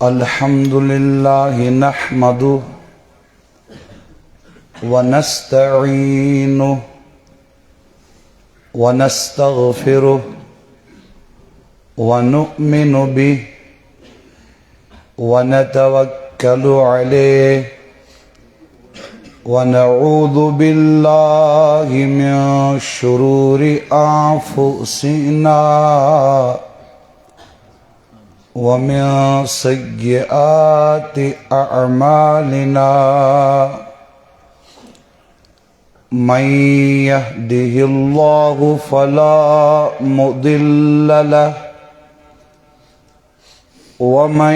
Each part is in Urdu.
الحمد لله نحمده ونستعينه ونستغفره ونؤمن به ونتوكل عليه ونعوذ بالله من شرور أنفسنا ومن سيئات أعمالنا من يهده الله فلا مضل له ومن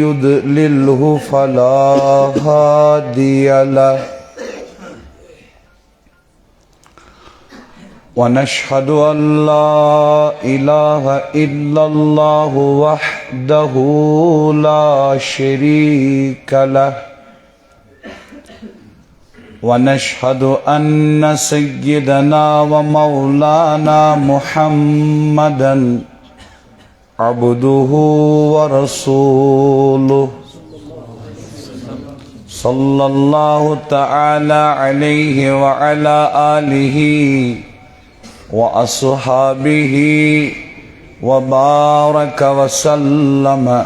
يضلله فلا هادي له ونشهد أن لا إله إلا الله وحده لا شريك له ونشهد أن سيدنا ومولانا محمدا عبده ورسوله صلى الله تعالى عليه وعلى آله وأصحابه وبارك وسلم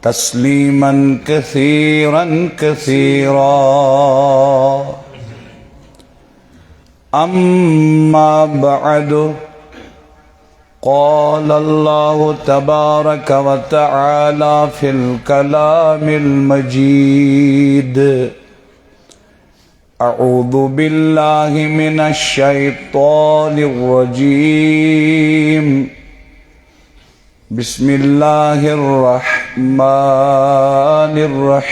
تسليما كثيرا كثيرا أما بعد قال الله تبارك وتعالى في الكلام المجيد أعوذ بالله من الشيطان الرجيم بسم الله الرحمن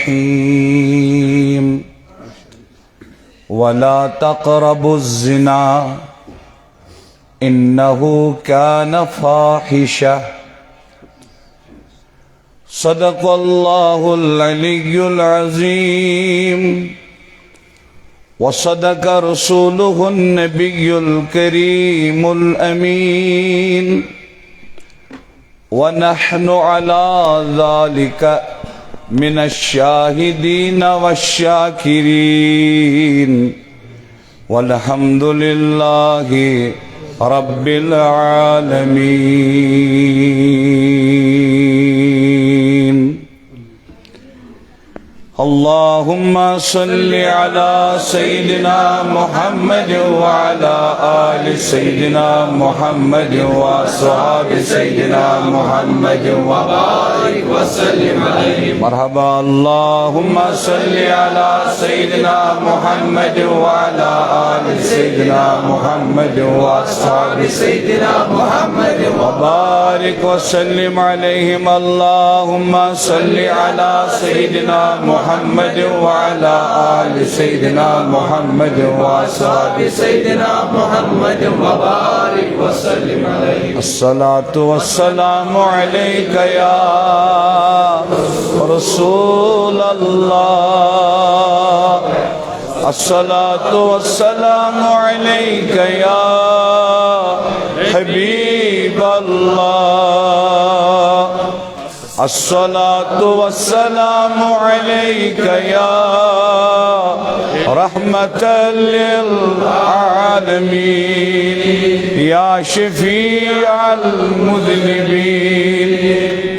الرحيم ولا تقربوا الزنا إنه كان فاحشة صدق الله العلي العظيم وصدق رسوله النبي الكريم الأمين ونحن على ذلك من الشاهدين والشاكرين والحمد لله رب العالمين اللهم صل على سيدنا محمد وعلى آل سيدنا محمد وأصحاب سيدنا محمد وبارك وسلم عليه مرحبا اللهم صل على سيدنا محمد وعلى آل سيدنا محمد وأصحاب سيدنا محمد وبارك وسلم عليهم اللهم صل على سيدنا محمد وعلى آل سيدنا محمد وأصحاب سيدنا محمد وبارك وسلم عليه الصلاة والسلام عليك يا رسول الله الصلاة والسلام عليك يا حبيب الله الصلاة والسلام عليك يا رحمة للعالمين يا شفيع المذنبين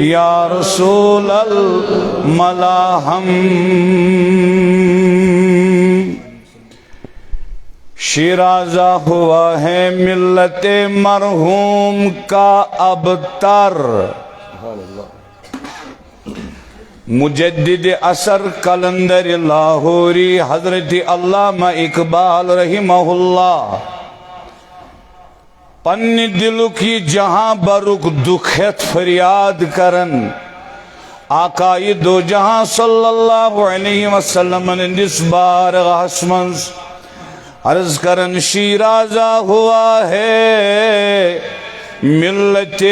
يا رسول الملاحم شیرازہ ہوا ہے ملت مرحوم کا ابتر مجدد اثر قلندر لاہوری حضرت علامہ اقبال رحمہ اللہ پنی دلو کی جہاں برک دکھت فریاد کرن آقای دو جہاں صلی اللہ علیہ وسلم نے جس بار غاسمنز عرض کرن شیرازہ ہوا ہے ملت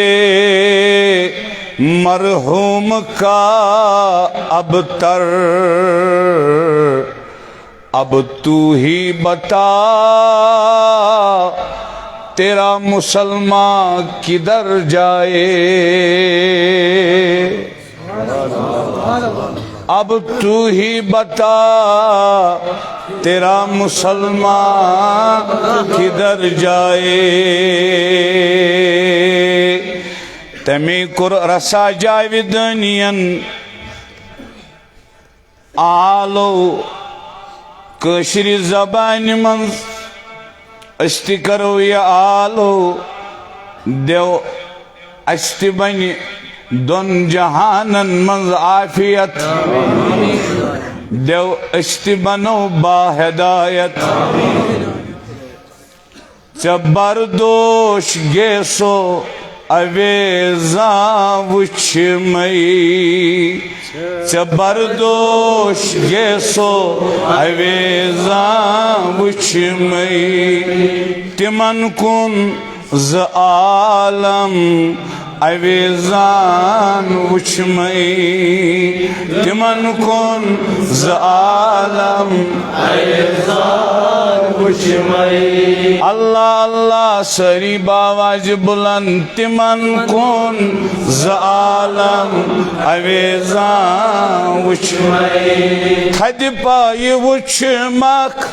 مرحوم کا ابتر اب تو ہی بتا تیرا مسلمان کدھر جائے اب تو ہی بتا تیرا مسلمان کدھر جائے تمی کر رسا جاویدنین آلو کشری زبان منز استی کرو یا آلو دیو استی بنی دون جہانن منز عافیت دیو استی بنو با ہدایت چبردوش گیسو اویزاں وچھمئی چبردوش گیسو اویزاں وچھمئی تمن کن ز عالم اویزان وچھمئی تمن کن ز عالم اویزان وچھمئی اللہ اللہ سری باواج بلند تمن کن ز عالم اویزان وچھمئی کھد پائی وچھمک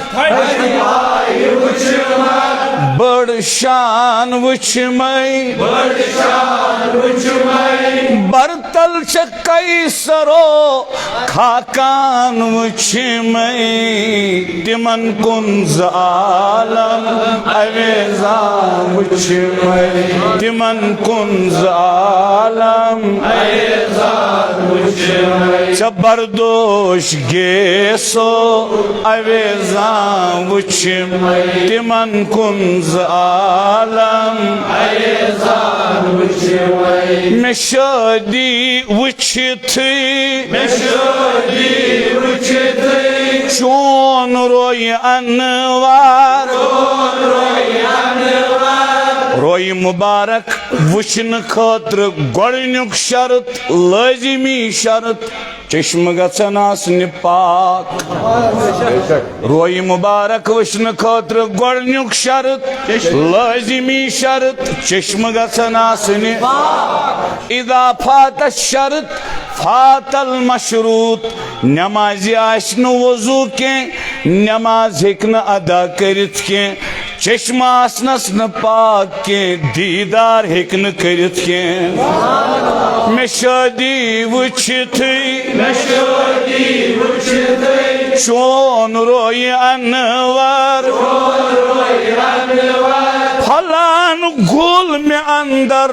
بڑ شان وچھمئی برتل چکئی سرو کھاکان وچھمئی تمن کن ز عالم اویزان وچھمئی تمن کن ز عالم اویزان وچھمئی چبردوش گیسو اویزان وچھمئی تمن کن ز عالم اویزان وچھمئی میں شادی وچھتی چون روی انوار روی مبارک وچھن خاطر گوڑنیک شرط لازمی شرط چشم گژھن آسن پاک روی مبارک وچھن خاطر گوڑنیک شرط لازمی شرط چشم گژھن آسن اذا فات الشرط فات المشروط نماز آسن وضو کے نماز ہکن ادا کرت کے چشم آسنس ن پاک کے دیدار ہکن کرت کے میں شادی وچھتی چون روی انوار پھلان گل میں اندر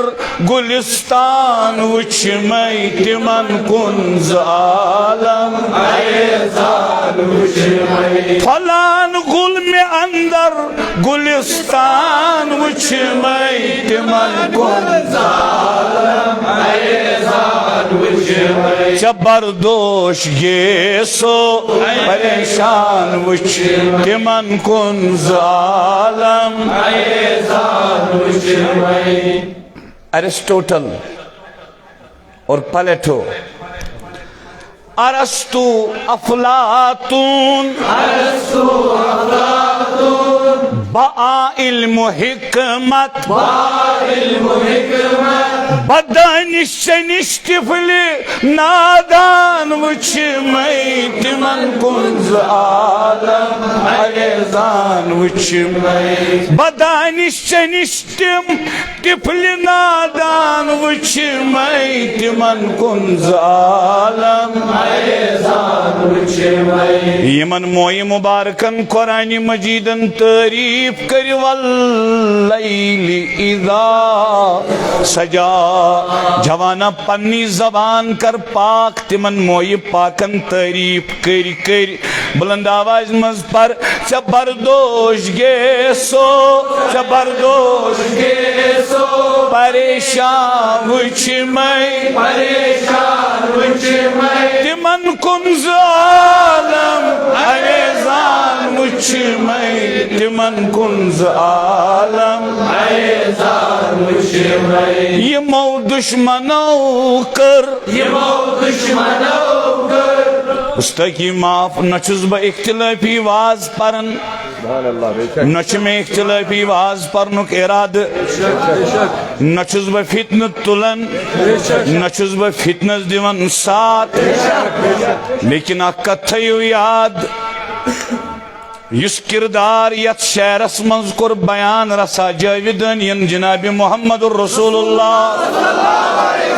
گلستان وچھمئی تمن کن ز عالم اویزان وچھمئی پھلان گل میں اندر گلستان وچھمئی تمن کن ز عالم اویزان وچھمئی چبردوش گیسو پریشان وچھ تمن کن ز عالم ایرسٹوٹل اور پلیٹو ارسطو افلاطون با علم و حکمت بدانش نشتفل نادان وچھمئی تمن کن ز عالم اویزان وچھمئی بدانش نشتم طفل نادان وچھمئی تمن کن ز عالم اویزان وچھمئی یمن موئی مبارکن قرآن مجیدن تعریف کری واللیل اذا سجا جوانا پنی زبان کر پاک تمن موئی پاکن تعریف کری کری بلند آواز مز پر چبردوش گیسو پریشان وچھمئی تمن کن ز عالم اویزان وچھمئی تمن کن ز عالم اویزان وچھمئی یمو دشمنو کر مستقی معاف نچس با اختلافی واز پرن نچ میں اختلافی واز پرنک اراد نچس بہ فتنہ تلن نچس بہ فتنس دیون ساتھ لیکن اک کتھ تھیو یاد یس کردار یت شعرس منز کور بیان رسا جاویدن ین جناب محمد الرسول اللہ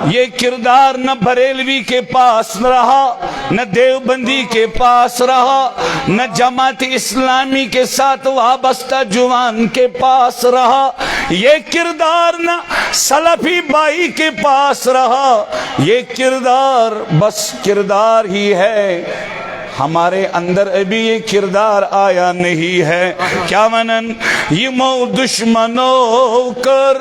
یہ کردار نہ بریلوی کے پاس رہا نہ دیوبندی کے پاس رہا نہ جماعت اسلامی کے ساتھ وابستہ جوان کے پاس رہا یہ کردار نہ سلفی بائی کے پاس رہا یہ کردار بس کردار ہی ہے ہمارے اندر ابھی یہ کردار آیا نہیں ہے کیا منن یمو دشمنو کر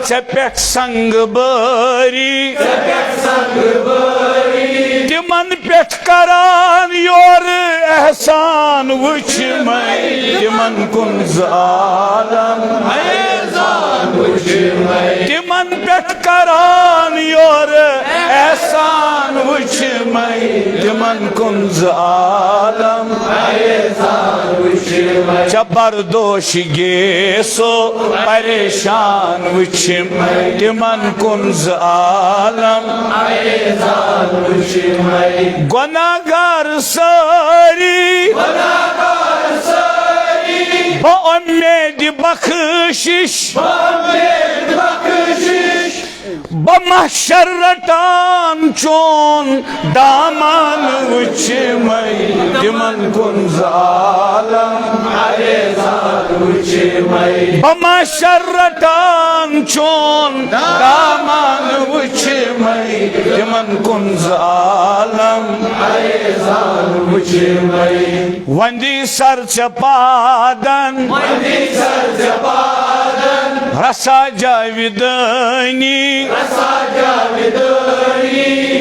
چپیٹ سنگ باری تمن پیٹ کران یور احسان وچ میں تمن کن ظالم تمن پیٹ کران یور احسان وچ میں تمن کن ظالم چبردوش گیسو پریشان وچ میں تمن کن ظالم گناہگار ساری با امید بخشش بمحشر رٹان چون دامان وچ میں تمن کن ظالم بمحشر رٹان چون دامان وچ میں تمن کن ظالم وندی سر چپادن رسا جاویدانی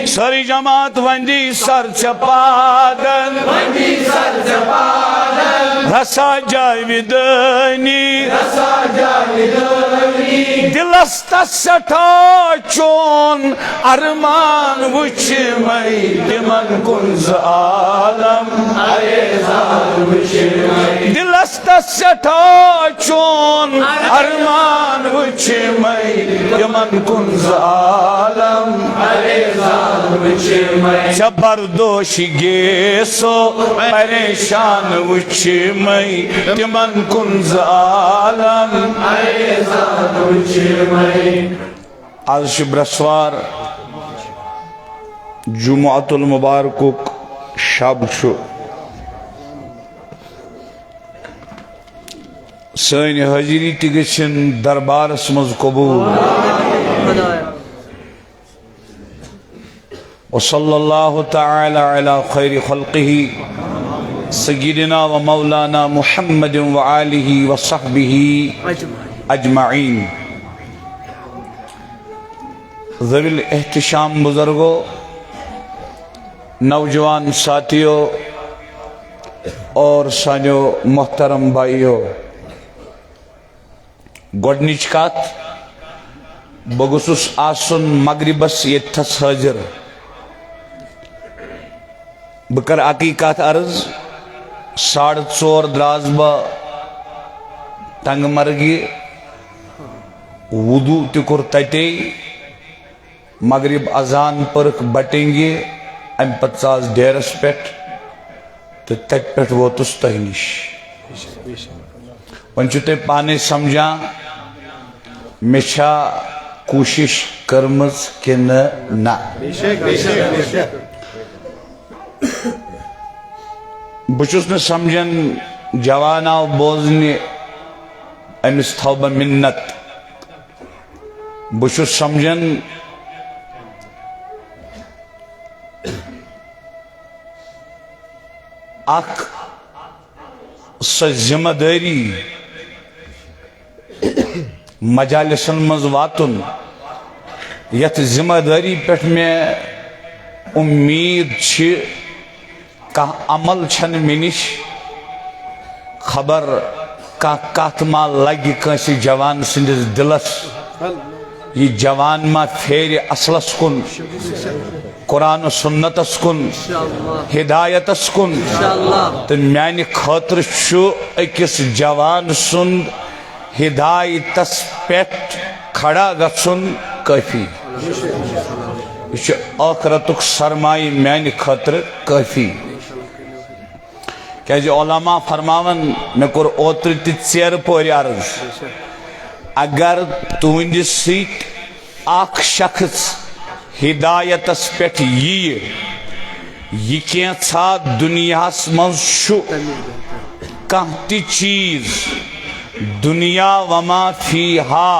ساری جماعت وندی سر چپادن رسا جاویدانی دلست سٹھا چون ارمان وچ میں تمن کن ظالم دلست سٹھا چون ارمان وچ میں تمن کن ظالم چبردوش گیسو پریشان وچ میں تمن کن ظالم آج شبرسوار جمعۃ المبارکک شب چھو سین حاضری تہ گژھن دربارس مز قبول وصلی اللہ تعالی علی خیر خلقہ سیدنا و مولانا محمد وآلہ وصحبہ اجمعین ذوی الاحتشام بزرگوں نوجوان ساتھیوں اور سانیو محترم بھائیو گوڑنچ کات بگسوس آسن مغربس یتھس حاضر بکر عقیقات عرض 4:30 دراز با ٹنگ مرگی وضو تکر تتے مغرب اذان پرک بٹنگی ام پتساز ڈیرس پیٹ تو تک پیٹ ووتس تہ نش ونچو تے پانے سمجھا مچھا کوشش کرمز کن نا بچوس نے سمجھن جوانا و بوزنی امس تھوبہ منت بچوس سمجھن اک سا ذمہ داری مجالسن مز واتن یت ذمہ داری پیٹھ میں امید چھ کہ عمل چھن منش خبر کہ کات ما لگی کنسی جوان سندس دلس یہ جوان ما پھیر اصلس کن قرآن و سنت کن ہدایت کن تو میانہ خاطر اکس جوان سند ہدایتس پیٹھ کھڑا گژھن کافی یہ آخرتک سرمائی میانہ خاطر کافی کہ علماء فرماون میں کور اوتر تیر پور عرض اگر تہندس سیت اخ شخص ہدایتس پیٹھ یہ کینژھا دنیاہس مز کانٛہہ تہِ چیز دنیا وما فیہا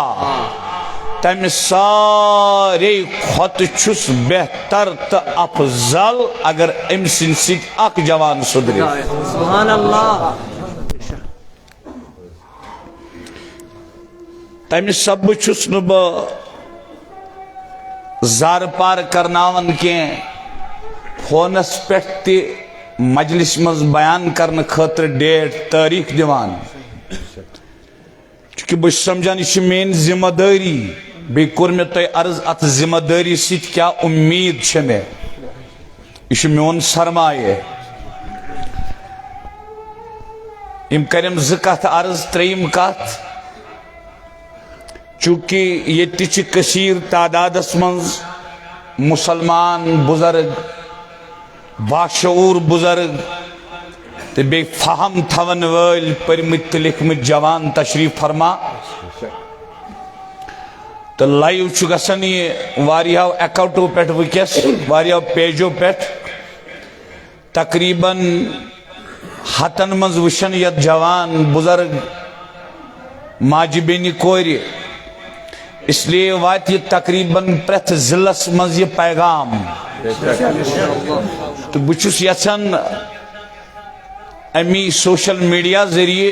تمہ سارے کھوت چھس بہتر تو افضل اگر ام سن سیت اخ جوان سدرے سبحان اللہ تمہ سب چھس نہ بہ زار پار کرناون کی فونس پیٹھ تہ مجلس مز بیان کرنے خاطر ڈیٹ تاریخ دیوان چونکہ بہ سمجھان یہ مین ذمہ داری بی کور میں تہ عرض ات ذمہ داری سیت کیا امید چھ میں یہ میون سرمایہ یم کرم ز کتھ عرض تریم کتھ چونکہ یہ چھ کثیر تعدادس منز مسلمان بزرگ باشعور بزرگ تو بے فہم تھون ول پرمت لکھمت جوان تشریف فرما تو لائیو چھ گژھان یہ واریاہو اکاؤنٹو پیٹھ ونکس واریاہو پیجو پیٹھ تقریباً ہتن مز وشن یت جوان بزرگ ماجہ بینی کور اس لیے وات یہ تقریباً پریتھ ضلعس مز یہ پیغام تو بچس یژھان امی سوشل میڈیا ذریعے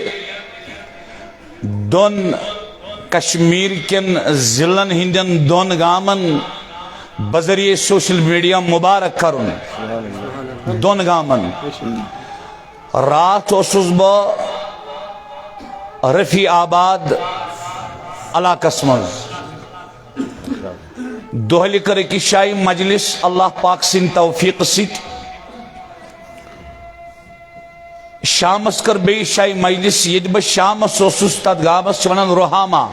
دون کشمیر کن ضلعن ہندین دون گامن بذریعے سوشل میڈیا مبارک کرن دون گامن رات اوسس بہ رفیع آباد علاقس مز دہلی کر اکس شاہی مجلس اللہ پاک سن توفیق سیت شامس کر بیس شاہی مجلس یہ بہ شامس اوسس تت گامس ونان روہامہ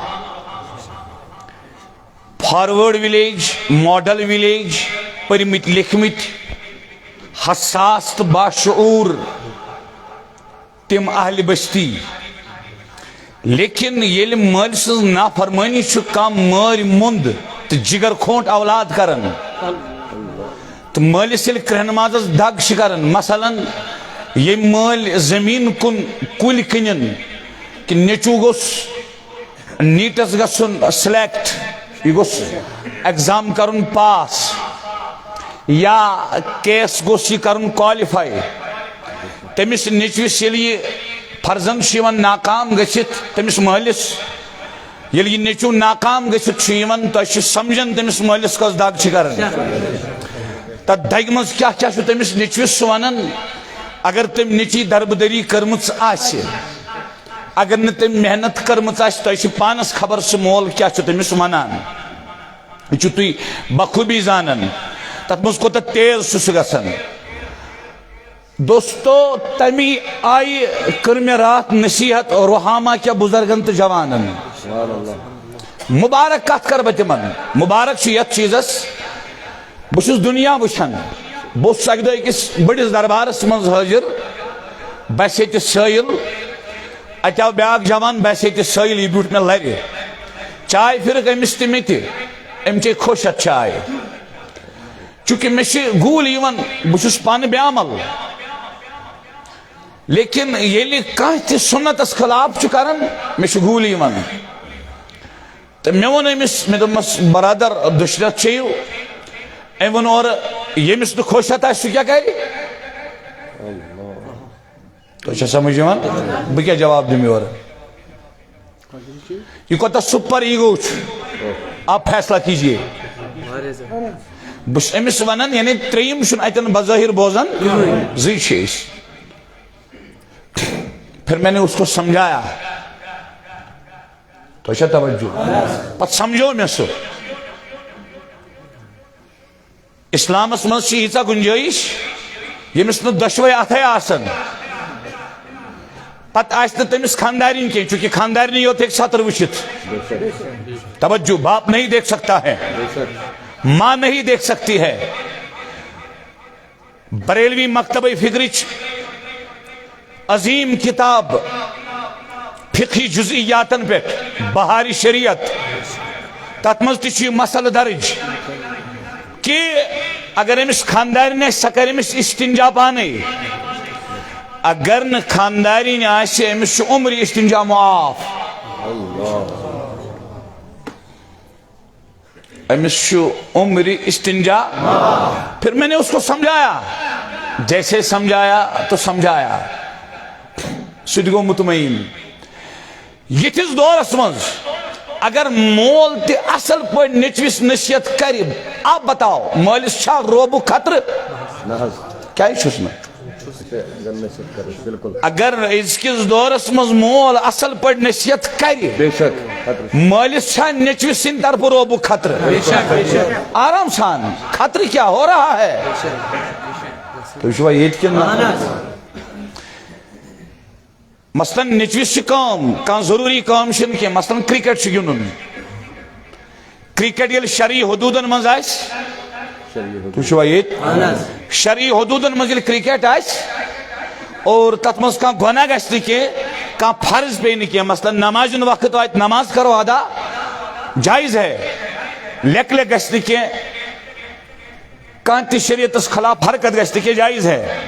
forward village model village permit لکھمت حساس تو باشعور تم اہل بستی لیکن یل مال سز نافرمانی کم مار مند تو جگر کھونٹ اولاد کرن تو مالس یل کرہن مازس دگ کرن مثلا یہ مال زمین کن کل کنن کہ نیچو گوس نیٹس گژھن سلیکٹ یہ گوس ایگزام کرن پاس یا کیس گوس یہ کرن کوالیفائی تمس نیچوس یل یہ فرزند شیون ناکام گچھت تمس مالس یل یہ نیچو ناکام گچھت شیون تو اش سمجھن تمس مالس کس دگ چھ کرن تا دگ مز کیا کیا چھ تمس نیچوس ونن اگر تم نیچی دربدری کرمت آسے اگر نہ تم محنت کرمت آسے تو یہ پانس خبر سے مول کیا چھ تمس ونان یہ تھی بخوبی زانن تت مز کوتا تیز سہ گژھان دوستو تمی آئی کرم رات نصیحت روحامہ کیا بزرگن تو جوانن مبارک کت کر بتمن مبارک یت چیزس بس دنیا وچھان بہت اک دہ اکس بڑس دربارس من حاضر بس یہ سائل ات آو بیاکھ جوان بس یہ سائل یہ بیوٹ میں لرِ چائے پھرک امس تہ مے تہ ام چے خوش ات چائے چونکہ مے گول یوان بس پانہ بے عمل لیکن یلی کانٛہہ تہ سنتس خلاف کران مے گول یوان تو مے ون امس مے دوپمس برادر دشرت چیو ام ون اور یمس نہ خوشت آسہ سہ کیا کر تو سمجھ یوان بہ کیا جواب دم اور یہ کوتا سپر ایگو آپ فیصلہ کیجئے بس امس ونان یعنی تریم چھ اتن بظاہر بوزان زی چیز پھر میں نے اس کو سمجھایا تو اچھا توجہ پت سمجھو میں سو اسلامس مز ییژا گنجائش یمس نہ دشوے اتھے آسن پتہ آسہ تمس خاندارین کی چونکہ خاندارنی یوت ایک ساتر وچھت توجہ باپ نہیں دیکھ سکتا ہے ماں نہیں دیکھ سکتی ہے بریلوی مکتبہ فکرچ عظیم کتاب فقہی جزئیاتن پہ بہاری شریعت تت مز تہ مسئلہ درج کہ اگر امس خاندارین سہ کر امس استنجا پانے اگر ن خاندارین آسہ امس عمر استنجا معاف امس عمر استنجا پھر میں نے اس کو سمجھایا جیسے سمجھایا تو سمجھایا سہ گو مطمئن یتھس دورس مز اگر مول تہ اصل پہ نیچوس نصیحت کر اب بتاؤ مالس چھا روبو خطر کیا چھس میں اگر ازکس دورس مز مول اصل پہ نصیحت کر مالس چھا نیچوس سند طرف روبو خطر آرام سان خطر کیا ہو رہا ہے تو شو یہ کن مثلا نیچوس کام کان ضروری کام شن کی مثلا کرکٹ گندن کرکٹ یل شرعی حدودن مز آس تو شو یہ شرعی حدودن مز یل کرکٹ آس اور تت مز کان گناہ گژھِ نہٕ کینٛہہ کان فرض پے نہٕ کینٛہہ مثلا نماز وقت وات نماز کرو ادا جائز ہے لیک لیک گژھِ نہٕ کینٛہہ کان تہِ شریعتس خلاف حرکت گژھِ نہٕ کینٛہہ جائز ہے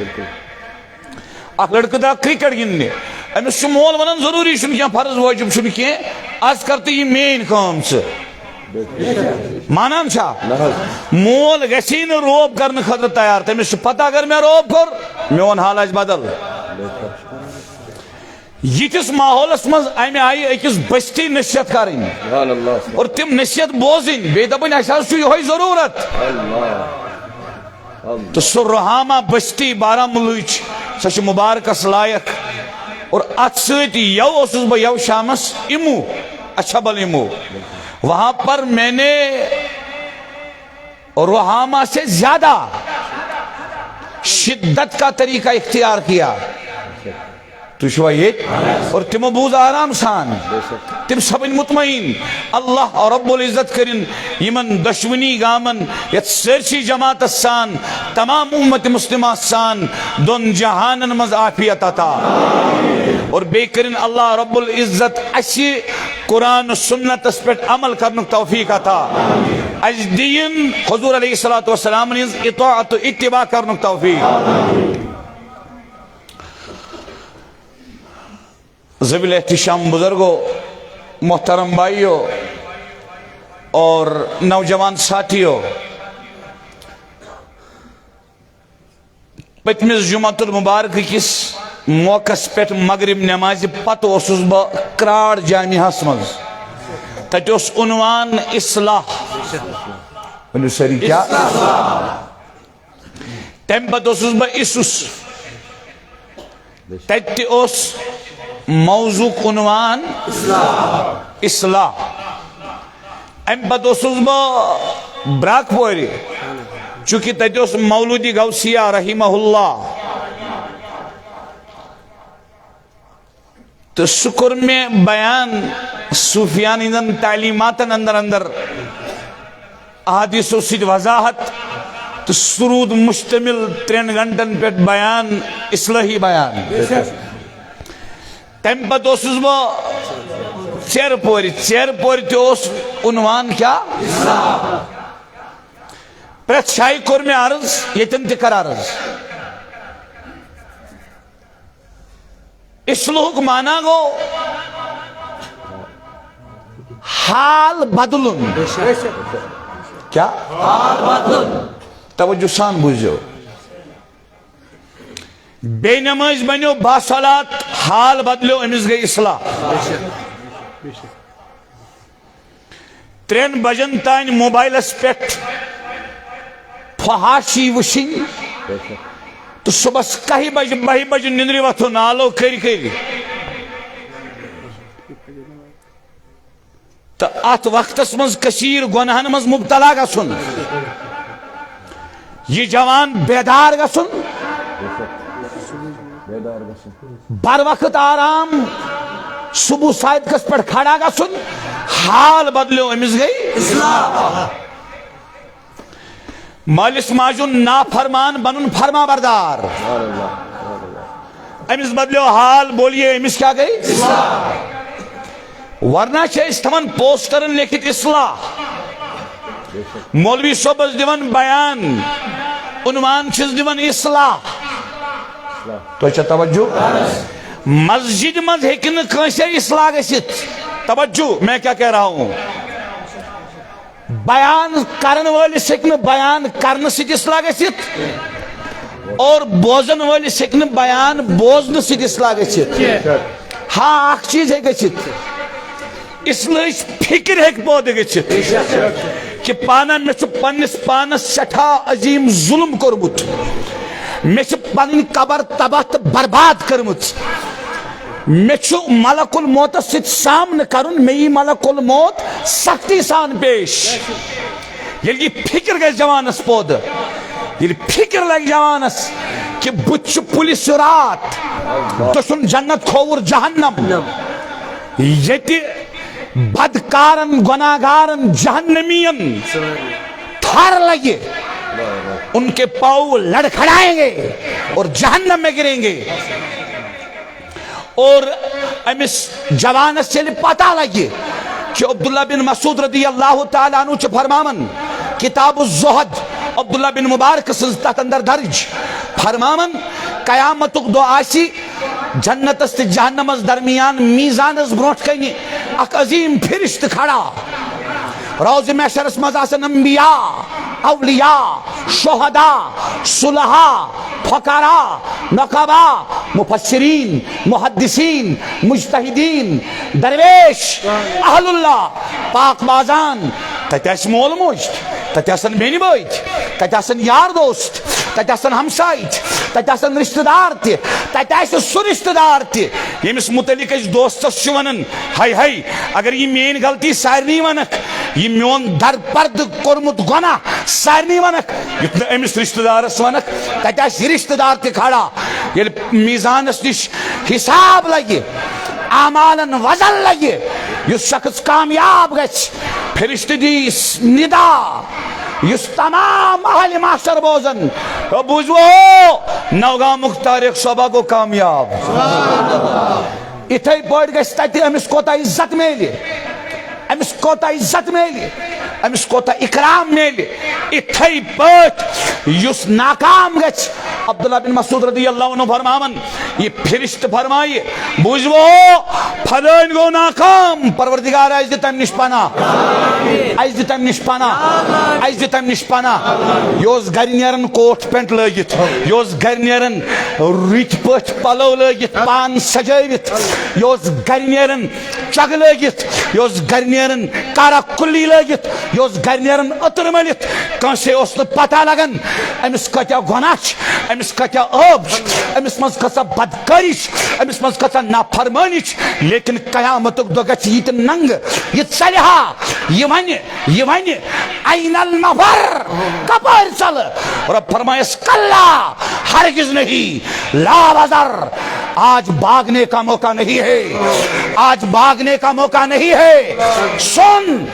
اکھ لڑکہ دا کرکٹ گندنے امس مول ونان ضروری چھُنہٕ کینٛہہ فرض واجب چھُنہٕ کینٛہہ آز کر تہٕ یہِ مین کٲم ژٕ مانان چھا مول گژھی نہٕ روب کرنہٕ خٲطرٕ تیار تٔمِس چھُ پتہ اگر مےٚ روب کوٚر میون حال آسہِ بدل یتھس ماحولس مز امہ آئی أکِس بستی نصیحت کرٕنۍ اور تم نصیحت بوزٕنۍ بیٚیہِ دپٕنۍ اَسہِ حظ چھُ یِہوے ضروٗرت تو سُہ رُحامہ بستی بارہمولہٕچ سۄ چھِ مبارکس لائق اور ات سۭتۍ یو اوسُس بہٕ یو شامس امو اچھبل امو وہاں پر میں نے رحامہ سے زیادہ شدت کا طریقہ اختیار کیا تو شو یہ اور تم بوز آرام سان تم سبن مطمئن اللہ اور رب العزت کرن یمن دشمنی گامن یت سرسی جماعت سان تمام امت مسلمہ سان دون جہانن مز عافیت عطا اور بے کرن اللہ رب العزت اسی قرآن و سنت اس پر عمل کرنے توفیق عطا اج دین حضور علیہ السلام نے اطاعت و اتباع کرنے توفیق ذوی احتشام بزرگوں محترم بھائیوں اور نوجوان ساتھیوں پتمس جمعۃ المبارک کس موقع پہ مغرب نماز پتہ اوسس بہ کراڑ جامعہ مز تت عنوان اصلاح ونو سری کیا تم پتہ اوسس بہ اسس تت موضوع عنوان اصلاح ام پتہ اوسس بہ براک پوری چونکہ تت مولودی غوثیہ رحمہ اللہ تو سکر میں بیان صوفیان اندن تعلیماتن اندر اندر احادیث و سید وضاحت تو سرود مشتمل 3 گھنٹن پہ بیان اصلاحی بیان تم پتہ اوسس بہ چیر پوری تہ عنوان کیا پریت شاہی کور میں عرض یتن تہ کر عرض اصلاح کو مانا گو حال بدلن کیا حال بدلن توجہ سان بوجھو بے نماز بنیو باصلات حال بدلو امس گئی اصلاح 3 بجن تان موبائلس پہ فحاشی وشن تو صبح 1 بجے 2 بجے نندری وتھو نالو کری تو ات وقت مز کثیر گناہن مز مبتلا گژھن یہ جوان بیدار گژھُن بر وقت آرام صبح صادقس پہ کھڑا گژھُن حال بدلیو امس گئی اصلاح مالس ماجن نافرمان بنن فرما بردار امس بدلیو حال بولیے امس کیا گئی اصلاح ورنہ چھے تمن پوسٹرن لکھت اصلاح مولوی صوبس دیون بیان عنوان چھس دیون اصلاح تو اچھا توجہ مسجد مز ہیکن کنسے اصلاح گژھت توجہ میں کیا کہہ رہا ہوں بیان کرن والس ہیکن بیان کرن سۭتۍ اصلاح گژھت اور بوزن والس ہیکن بیان بوزن سۭتۍ اصلاح گژھت ہاں اکھ چیز ہے گژھت اصلاحٕچ فکر ہیکہِ پٲدٕ گژھت کہ پانا میں چھُ پننس پانس سٹھا عظیم ظلم کورمُت میں چھُ پنن قبر تباہ تہٕ برباد کٔرمٕژ میں چھُ ملک الموتس سۭتۍ سامنہٕ کرُن مےٚ یی ملک الموت سختی سان پیش ییٚلہِ یہِ فکر گژھِ جوانس پٲدٕ ییٚلہِ فکر لگہِ جوانس کہ بہٕ چھُ پُلہِ صراط دٔچھُن جنت کھووُر جہنم ییٚتہِ بدکارن گناہگارن جہنمین تھار لگے ان کے پاؤں لڑکھڑائیں گے اور جہنم میں گریں گے اور امس جوانس چلے پتہ لگے کہ عبداللہ بن مسعود رضی اللہ تعالیٰ عنہ چھ فرمامن کتاب الزہد عبداللہ بن مبارک سنزتت اندر درج فرمامن قیامتک دو آسی جنتس تے جہنمس درمیان میزانس بروٹ کنی اک عظیم فرشت کھڑا روز محشرس مز آسن انبیاء اولیاء شہداء صلحاء فقراء نقباء مفسرین محدثین مجتہدین درویش اہل اللہ پاک بازان تتہ آسہِ مول موج تتہ آسن بیٚنہِ بٲے تتہ آسن یار دوست تتہ آسن ہمساے تتہ آسن رشتہ دار تہِ تتہ آسہِ سُہ رشتہ دار تہِ ییٚمِس متعلق أسۍ دوستس چھِ ونان ہاے ہاے اگر یہ میٲنۍ غلطی سارنٕے ونکھ یہ میون در پرد کورمُت گۄناہ سارنٕے ونکھ یُتھ نہٕ أمِس رشتہ دارس ونکھ تتہ آسہِ یہِ رشتہ دار تہِ کھڑا ییٚلہِ میزانس نِش حساب لگہِ اعمالن وزن لگہِ یُس شخص کامیاب گژھِ فرشتہٕ دی ندا یُس تمام اہل محشر بوزن بوٗزوو نوگامُک طارق صٲبا گوٚو کامیاب یِتھے پٲٹھۍ گژھِ تتہِ أمِس کوتاہ عزت میلہِ أمِس کوتاہ عزت میلہِ أمِس کوتاہ اکرام میلہِ یِتھے پٲٹھۍ یُس ناکام گژھِ عبداللہ بن مسعود رضی اللہ عنہ فرماون یہ فرشت فرمائے بوٗزوو فلٲنۍ گوٚو ناکام پروردگار اَسہِ دِ تمہِ نِش پناہ اَسہِ دِ تمہِ نِش پناہ اَسہِ دِ تمہِ نِش پناہ یہِ اوس گرِ نیران کوٹ پینٹ لٲگِتھ یہِ اوس گرِ نیران رٕتۍ پٲٹھۍ پلو لٲگِتھ پان سجٲوِتھ یہِ اوس گرِ نیران چگہٕ لٲگِتھ یہِ اوس گرِ نیران کارا کُلی لٲگِتھ یہِ اوس گرِ نیران عطر مٔلِتھ کٲنٛسے اوس نہٕ پتہ لگان أمِس کۭتیاہ گۄناہ چھِ أمِس کۭتیاہ ٲب چھِ أمِس منٛز کۭژاہ بدکٲری چھِ أمِس منٛز کۭژاہ نافرمٲنی چھِ لیکن قیامتُک دۄہ گژھِ یہِ تہِ ننٛگہٕ یہِ ژلہِ ہا یہ ونہِ این المفر کپٲرۍ ژلہٕ رب فرمایس کلا ہرگز نہیں لا وزر آج بھاگنے کا موقع نہیں ہے آج بھاگنے کا موقع نہیں ہے سن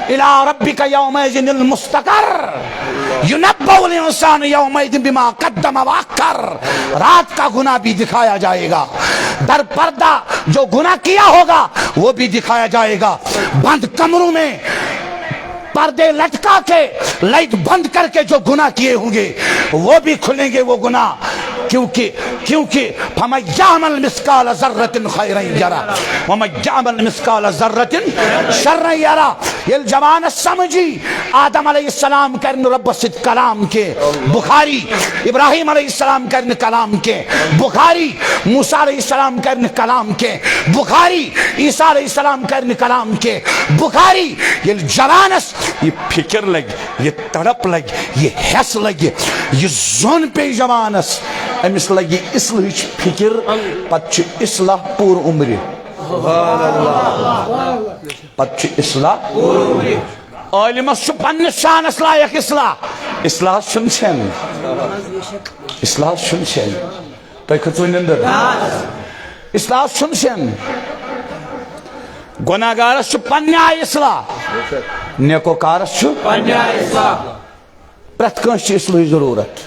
الى ربک یومئذ المستقر ینبأ الانسان یومئذ بما قدم واخر رات کا گناہ بھی دکھایا جائے گا در پردہ جو گناہ کیا ہوگا وہ بھی دکھایا جائے گا بند کمروں میں پردے لٹکا کے لائٹ بند کر کے جو گناہ کیے ہوں گے وہ بھی کھلیں گے وہ گناہ کیونکہ فَمَن يَعْمَلْ مِثْقَالَ ذَرَّةٍ خَيْرًا يَرَهُ وَمَن يَعْمَلْ مِثْقَالَ ذَرَّةٍ شَرًّا يَرَهُ ییٚلہِ جوانس سمجھی آدم علیہ السلام کرن ربس سۭتۍ کلام کینٛہہ بخاری ابراہیم علیہ السلام کرن کلام کینٛہہ بخاری موسیٰ علیہ السلام کرن کلام کینٛہہ بخاری عیسیٰ علیہ السلام کرن کلام کینٛہہ بخاری ییٚلہِ جوانس یہ فکر لگہِ یہ تڑپ لگہِ یہ حس لگہِ یہ زون پے جوانس امس لگہِ اصلاحٕچ فکر پتہٕ چھُ اصلاح پوٗرٕ عمرِ پتہٕ چھُ اصلاح عالمس چھُ پننس شانس لایق اصلاح اصلاح شن چھن اصلاح شن چھن تو کھچو نندر اصلاح شن چھن گناہگارس چھ پننہِ آیہِ اصلاح نیکو کارس چھ پننہِ آیہِ اصلاح پرٛٮ۪تھ کٲنٛسہِ چھِ اصلاحٕچ ضروٗرت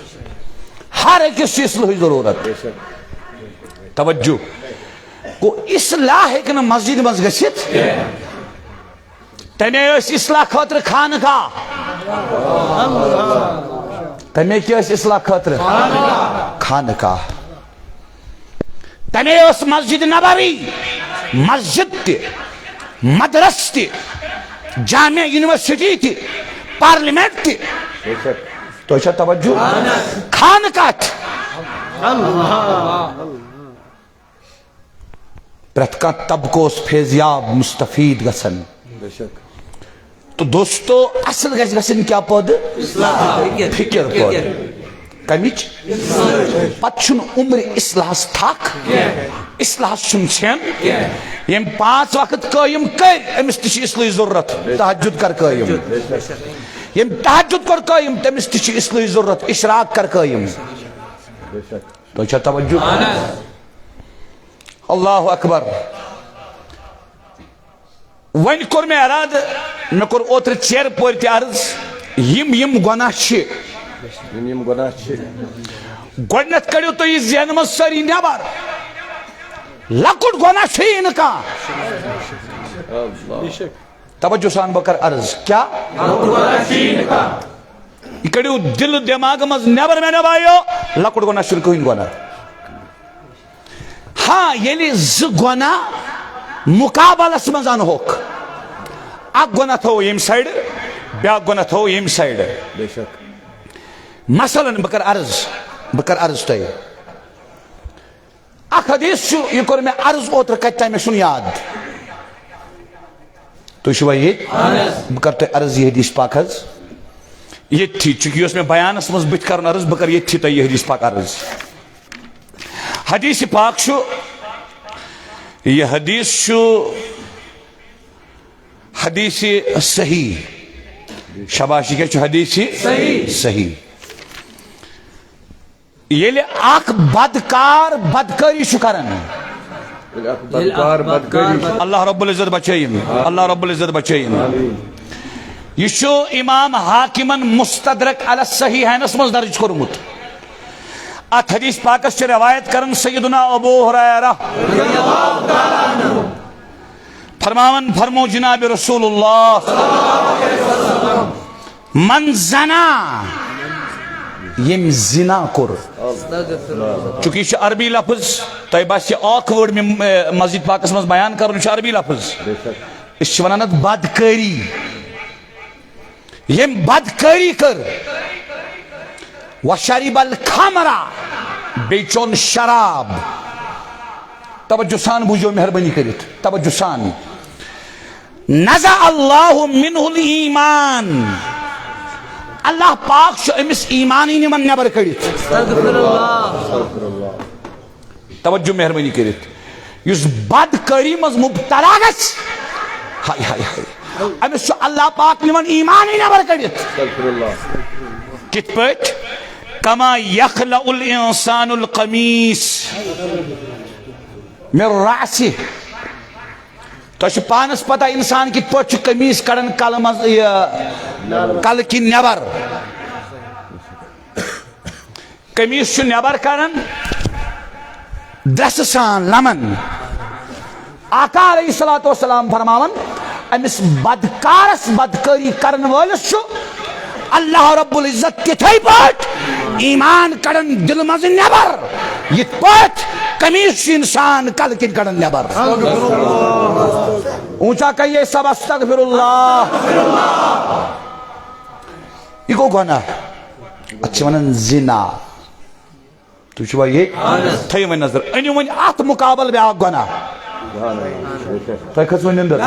ہر أکِس چھِ اصلاحٕچ ضروٗرت توجہ گوٚو اصلاح ہیٚکہِ نہٕ مسجد منٛز گٔژھِتھ تمے ٲسۍ اصلاح خٲطرٕ خانقاہ تمے کیٛاہ ٲسۍ اصلاح خٲطرٕ خانقاہ تمے ٲس مسجد نبوی مسجد تہِ مدرس تہِ جامع یونیورسٹی تہِ پارلیمنٹ تہِ تو چھا توجہ خانقاہ تہِ پرٛٮ۪تھ کانٛہہ طبقہٕ اوس فیضیاب مستفید گژھان تو دوستو اصل گژھِ گژھٕنۍ کیٛاہ پٲدٕ فکر پٲدٕ کمِچ پتہٕ چھُنہٕ عمرِ اصلاحس تھکھ اصلاحس چھُنہٕ ژھٮ۪ن ییٚمۍ 5 وقت قٲیِم کٔرۍ أمِس تہِ چھِ اصلٕچ ضروٗرت تہجد کر قٲیِم ییٚمۍ تہجد کوٚر قٲیِم تٔمِس تہِ چھِ اصلٕچ ضروٗرت اشراق کر قٲیِم تۄہہِ چھا توجہ اللہ اکبر وۄنۍ کوٚر مےٚ ارادٕ مےٚ کوٚر اوترٕ ژیرٕ پورِ تہِ عرض یِم گۄناہ چھِ گۄڈنٮ۪تھ کٔڑِو تُہۍ یہِ ذہنہٕ منٛز سٲری نٮ۪بر لۄکُٹ گۄناہ چھُیی نہٕ کانٛہہ توجہ سان بہٕ کرٕ عرض کیٛاہ یہِ کٔڑِو دِلہٕ دٮ۪ماغہٕ منٛز نٮ۪بر مےٚ بایو لۄکُٹ گۄناہ چھُنہٕ کٕہٕنۍ گۄناہ ہاں ییٚلہِ 2 گۄناہ مُقابلس منٛز انہوکھ اکھ گۄناہ تھوو ییٚمہِ سایڈٕ بیٛاکھ گۄناہ تھوو ییٚمہِ سایڈٕ مثلاً بہٕ کرٕ عرض تۄہہِ اکھ حدیث چھُ یہِ کوٚر مےٚ عرض اوترٕ کتہِ تام مےٚ چھُنہٕ یاد تُہۍ چھِوا ییٚتہِ بہٕ کرٕ تۄہہِ عرض یہِ حدیث پاک حظ ییٚتھی چوٗنٛکہِ یہِ اوس مےٚ بیانس منٛز بٕتھِ کرُن عرض بہٕ کرٕ ییٚتھی تۄہہِ یہِ حدیث پاک عرض حدیث پاک چھُ یہ حدیث چھُ حدیث صحیح شاباش یہ کیا چھُ حدیث صحیح ییٚلہِ اکھ بدکار بدکٲری چھُ کران اللہ رب العزت بچٲیِن اللہ رب العزت بچٲیِن یہ چھُ امام حاکمن مستدرک علی الصحیحینس منٛز درج کوٚرمُت ات حدیث پاکس چھِ روایت کرن سیدنا ابو ہریرہ فرماون فرمو جناب رسول اللہ من زنا یم زنا کور چونکہ یہ عربی لفظ تہ بس یہ آکورڈ میں مسجد پاکس مز بیان کرن یہ عربی لفظ اس ونان ات بدکاری یم بدکاری کر وشرب الخمر بیچون شراب توجہ سان بوجھو مہربانی کرت توجہ سان نزع اللہ منہ الایمان اللہ پاک چھُ أمِس ایمانی نِوان نٮ۪بر کٔڑِتھ توجہ مہربانی کٔرِتھ یُس بدکٲری منٛز مبتلا گژھِ ہاے ہاے ہاے أمِس چھُ اللہ پاک نِوان ایمانی نٮ۪بر کٔڑِتھ کِتھ پٲٹھۍ کما یخلع الانسان القمیص من رأسه تو چھُ پانس پتہ انسان کِتھ پٲٹھۍ چھُ قمیٖض کڑان کلہٕ منٛز کلہٕ کِنۍ نٮ۪بر قمیٖض چھُ نٮ۪بر کڑان درسہٕ سان لمن آقا علیہ الصلوۃ والسلام فرماون أمِس بدکارس بدکٲری کرن وٲلِس چھُ اللہ رب العزت تِتھے پٲٹھۍ ایمان کڑان دل منٛز نٮ۪بر یِتھ پٲٹھۍ قمیٖض چھُ انسان کلہٕ کِنۍ کڑان نٮ۪بر اونچا کہیے سب استغفر اللہ یہ گوٚو گۄناہ اتھ چھِ ونان زنا تُہۍ چھِوا ییٚتہِ تھٲیِو وۄنۍ نظر أنِو وۄنۍ اتھ مُقابل بیٛاکھ گۄناہ تۄہہِ کھٔژوٕ نِندٕر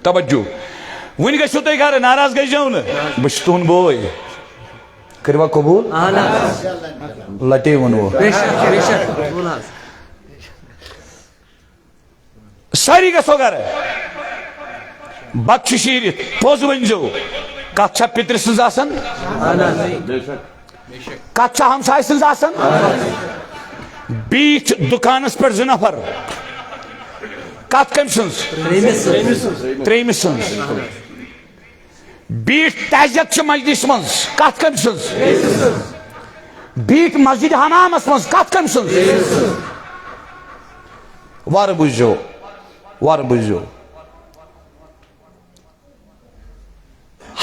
توجہ وٕنہِ گٔژھِو تُہۍ گرٕ ناراض گٔژھۍزیو نہٕ بہٕ چھُس تُہُنٛد بوے کٔروا قبوٗل لٹے ووٚنوٕ سٲری گژھو گرٕ بتہٕ چھُ شیٖرِتھ پوٚز ؤنۍزیو کت چھا پتر سنز آسان کت چھا ہمسائے سنز آسان بیٹھ دکانس پر زٕ نفر کت کم سنز تریمس سنز بیٹھ تہجد چھ مجلس منز کت کم سنز بیٹھ مسجد حمامس منز کت کم سنز وار بوزو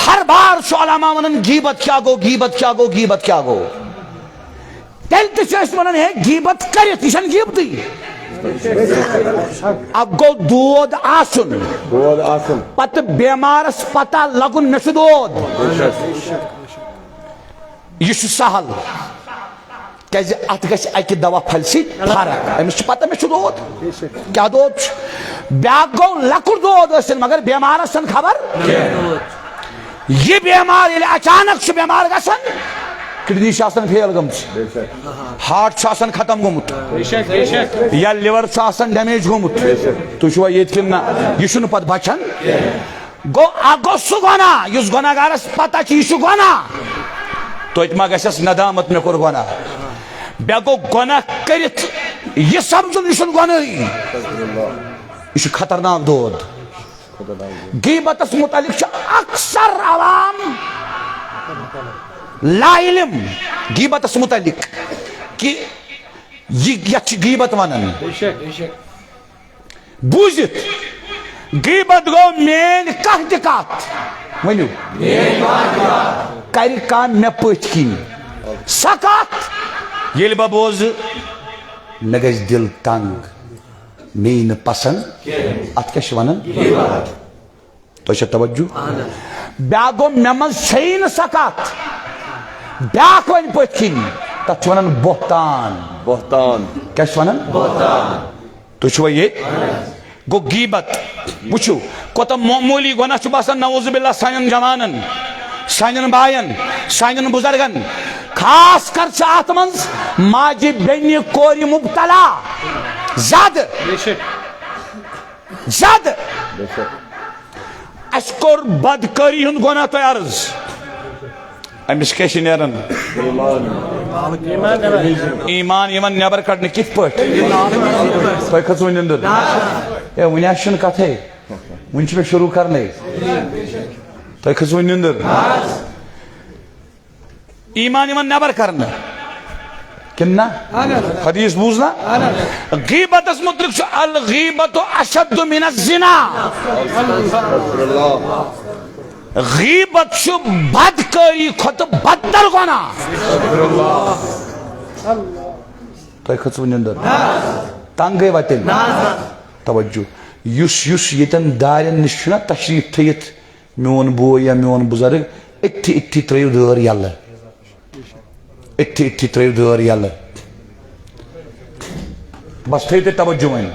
ہر بار چھُ علماء ونان غیبت کیا گو تیل تہ چھِ أسۍ ونان ہے غیبت کٔرِتھ یہِ چھنہٕ غیبتٕے اب گو دود آسن پتہ بیمارس پتہ لگن مے چھُ دود یہ چھُ سہل کیازِ اتھ گژھِ اکہِ دوا پھلہِ سۭتۍ فرق أمِس چھِ پتہ مے چھُ دود کیا دود چھُ بیاکھ گو لۄکُٹ دود ٲسِن مگر بیمارس چھنہٕ خبر یہ بیمار ییٚلہِ اچانک چھُ بیمار گژھان کڈنی چھِ آسان فیل گٔمٕژ ہارٹ چھُ آسان ختم گوٚمُت یا لیور چھُ آسان ڈیمیج گوٚمُت تُہۍ چھُوا ییٚتہِ کِنہٕ نہ یہِ چھُنہٕ پتہٕ بچان گوٚو اکھ گوٚو سُہ گۄناہ یُس گۄناہگارس پتہ چھِ یہِ چھُ گۄناہ توتہِ ما گژھٮ۪س ندامت مےٚ کوٚر گۄناہ بیٚیہِ گوٚو گۄناہ کٔرِتھ یہِ سمجھُن یہِ چھُنہٕ گۄنٲہی یہِ چھُ خطرناک دود غیبتس متعلق چھُ اکثر عوام لا علم غیبتس متعلق کہ یہ غیبت ونان بوزت غیبت گو مین کت کت ونو کر کان مے پتھ کن سا کت یل بہ بوز مے گژھِ دل تنگ مے پسند ات کیا ونان تہ توجہ بیاکھ گو مے مز چھے نہ سا کت بیاکھ ون پتھ کن تک ونان بہتان کیا ونان تُہۍ چھُوا ییٚتہِ گو غیبت وچھو کوتاہ معمولی گۄناہ چھُ باسان نعوذ باللہ سانٮ۪ن جوانن سانٮ۪ن بایَن سانٮ۪ن بُزرگن خاص کر چھِ اتھ منٛز ماجہِ بیٚنہِ کورِ مبتلا زیادٕ اَسہِ کوٚر بدکٲری ہُنٛد گۄناہ تۄہہِ عرض امس کیا چھ نیران ایمان یمن نیبر کڑنے کت پٹ تہ کھژو نندر اے ونیا چھن کتھے ون چھ شروع کرنے تہ کھژو نندر ایمان یمن نیبر کرنا کننا حدیث بوزنا غیبتس متعلق چھ الغیبت اشد من الزنا غیبت چھُ بدکٲری کھۄتہٕ بدتر گۄناہ تۄہہِ کھٔژوٕ نِندٕر تنگ گٔے وتیٚلہِ توجہ یُس ییٚتٮ۪ن دارٮ۪ن نِش چھُنہ تشریٖف تھٲیِتھ میون بوے یا میون بُزرگ أتھی ترٲیِو دٲر یَلہٕ أتھی ترٲیِو دٲر یَلہٕ بس تھٲیِو تُہۍ توجہ وۄنۍ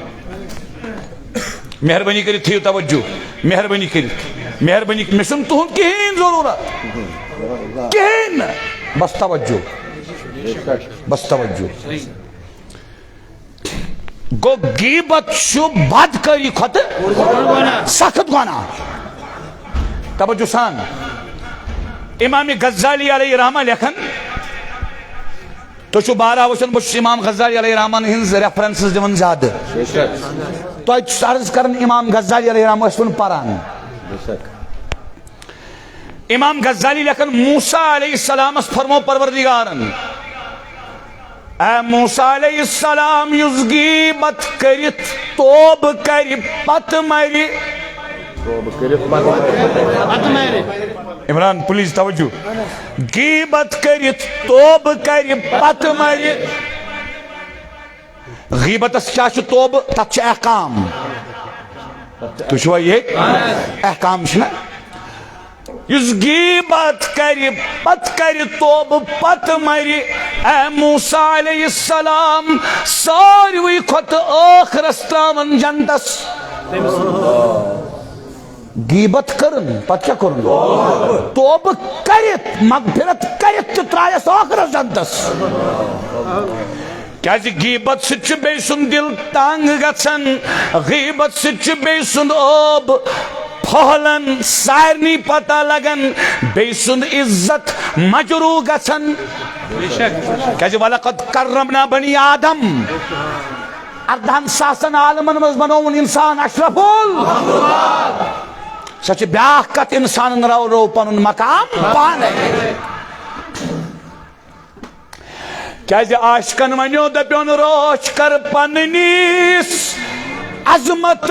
مہربٲنی کٔرِتھ تھٲیِو توجہ مہربٲنی کٔرِتھ مہربانی مے چھُنہٕ تُہُنٛد کِہیٖنۍ ضروٗرت کِہیٖنۍ نہٕ بس توجہ گوٚو غیبت چھُ بدکٲری کھۄتہٕ سخت گۄناہ توجہ سان امام غزالی علیہ رحمہ لیکھان تُہۍ چھُو بارہ وٕچھان بہٕ چھُس امام غزالی علیہ رحمٰن ہٕنٛز ریفرنسز دِوان زیادٕ تۄہہِ چھُس عرض کران امام غزالی علیہ رحمٰن ٲسوُن پران امام غزالی لیکھن موسیٰ علیہ السلام فرمو پروردگارن اے موسیٰ علیہ السلام یُس غیبت کٔرِتھ توبہ کرِ پتہٕ مرِ عمران پلیز توجہ غیبت کٔرِتھ توبہ کرِ پتہٕ مرِ غیبتس کیا چھُ توبہ تتھ چھُ احکام تُہۍ چھُوا ییٚتہِ احکام چھُنہ یُس غیبت کرِ پتہٕ کرِ توبہ پتہٕ مرِ اے موسیٰ علیہ السلام ساروٕے کھۄتہٕ ٲخرس تراون جنتس غیبت کرن پتہٕ کیٛاہ کوٚرُن توبہ کرِتھ مغفرت کرِتھ تہِ ترایس ٲخرس جنتس کیازِ غیبت سۭتۍ چھُ بیٚیہِ سُنٛد دل تنگ گژھان غیبت سۭتۍ چھُ بیٚیہِ سُنٛد ٲب پھہلن سارنی پتہ لگن بیٚیہِ سُنٛد عزت مجروح گژھن کیازِ وَلَقَدْ کَرَّمْنَا بَنِی آدَم 18,000 عالمن منٛز بنووُن انسان اشرف سۄ چھِ بیٛاکھ کتھ انسانن رو پنُن مقام پانے کیازِ عاشقن ونیو دپیون روش کر پننِس عظمتس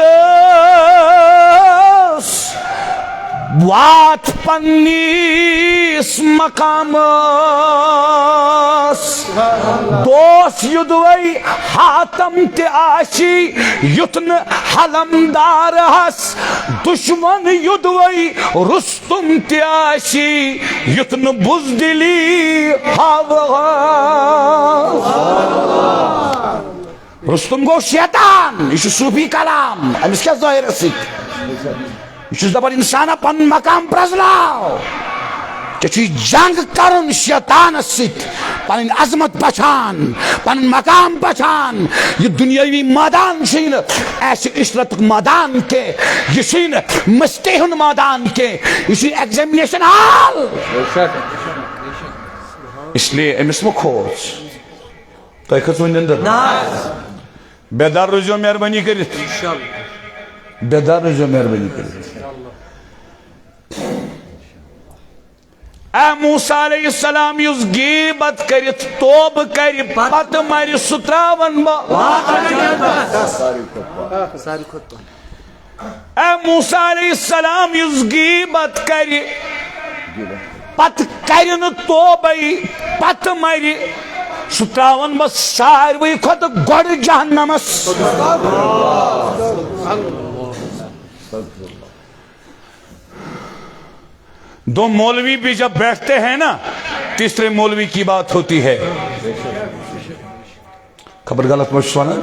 وات پننِس مقامس دوس یدوے حاتم تہِ آشی یُتھ نہٕ حلمدارس دشمن یدوے رستم تہِ آشی یُتھ نہٕ بزدلی ہاوہس رستم گو شیطان یہ صوفی کلام امس کیا ظاہر سۭتۍ یہ چھُس دپان انسانا پن مقام پرزلاو ژےٚ جنگ کرن شیطانس سۭتۍ پنٕنۍ عظمت بچان پنُن مقام بچان یہ دنیاوی میدان چھُے نہٕ ایسہِ عشرتُک میدان کینٛہہ یہ چھُے نہٕ مستی ہُنٛد میدان کینٛہہ یہ چھُ ایگزامنیشن ہال اس لیے أمِس مہ کھوژ تۄہہِ کھٔژوٕ نِندٕر بیدار روزیو مہربانی کٔرِتھ بیدار روزیو مہربانی کٔرِتھ اے موسیٰ علیہ السلام یُس غیبت کٔرِتھ توبہ کرِ پتہٕ مرِ سُہ تراون بہٕ اے موسیٰ علیہ السلام یُس غیبت کرِ پتہٕ کرِ نہٕ توبے پتہٕ مرِ سُہ تراون بہٕ ساروٕے کھۄتہٕ گۄڈٕ جہنمس دو مولوی بھی جب بیٹھتے ہیں نا تیسرے مولوی کی بات ہوتی ہے خبر غلط مشوانا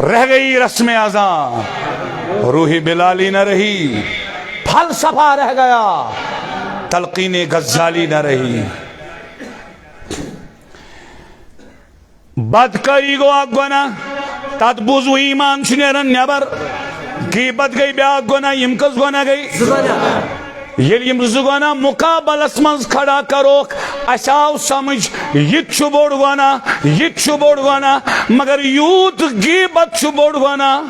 رہ گئی رسم اذان روحی بلالی نہ رہی فلسفہ رہ گیا تلقین غزالی نہ رہی بدکاری گو اکھ گناہ تت بوزو ایمان چھ نیران نیبر غیبت گئی بیاکھ گناہ یم کس گناہ گئی ییٚلہِ یم زٕ گناہ مقابلس منٛز کھڑا کروکھ اَسہِ آو سمجھ یہِ تہِ چھُ بوٚڑ گناہ یہِ تہِ چھُ بوٚڑ گناہ مگر یوٗت غیبت چھُ بوٚڑ گناہ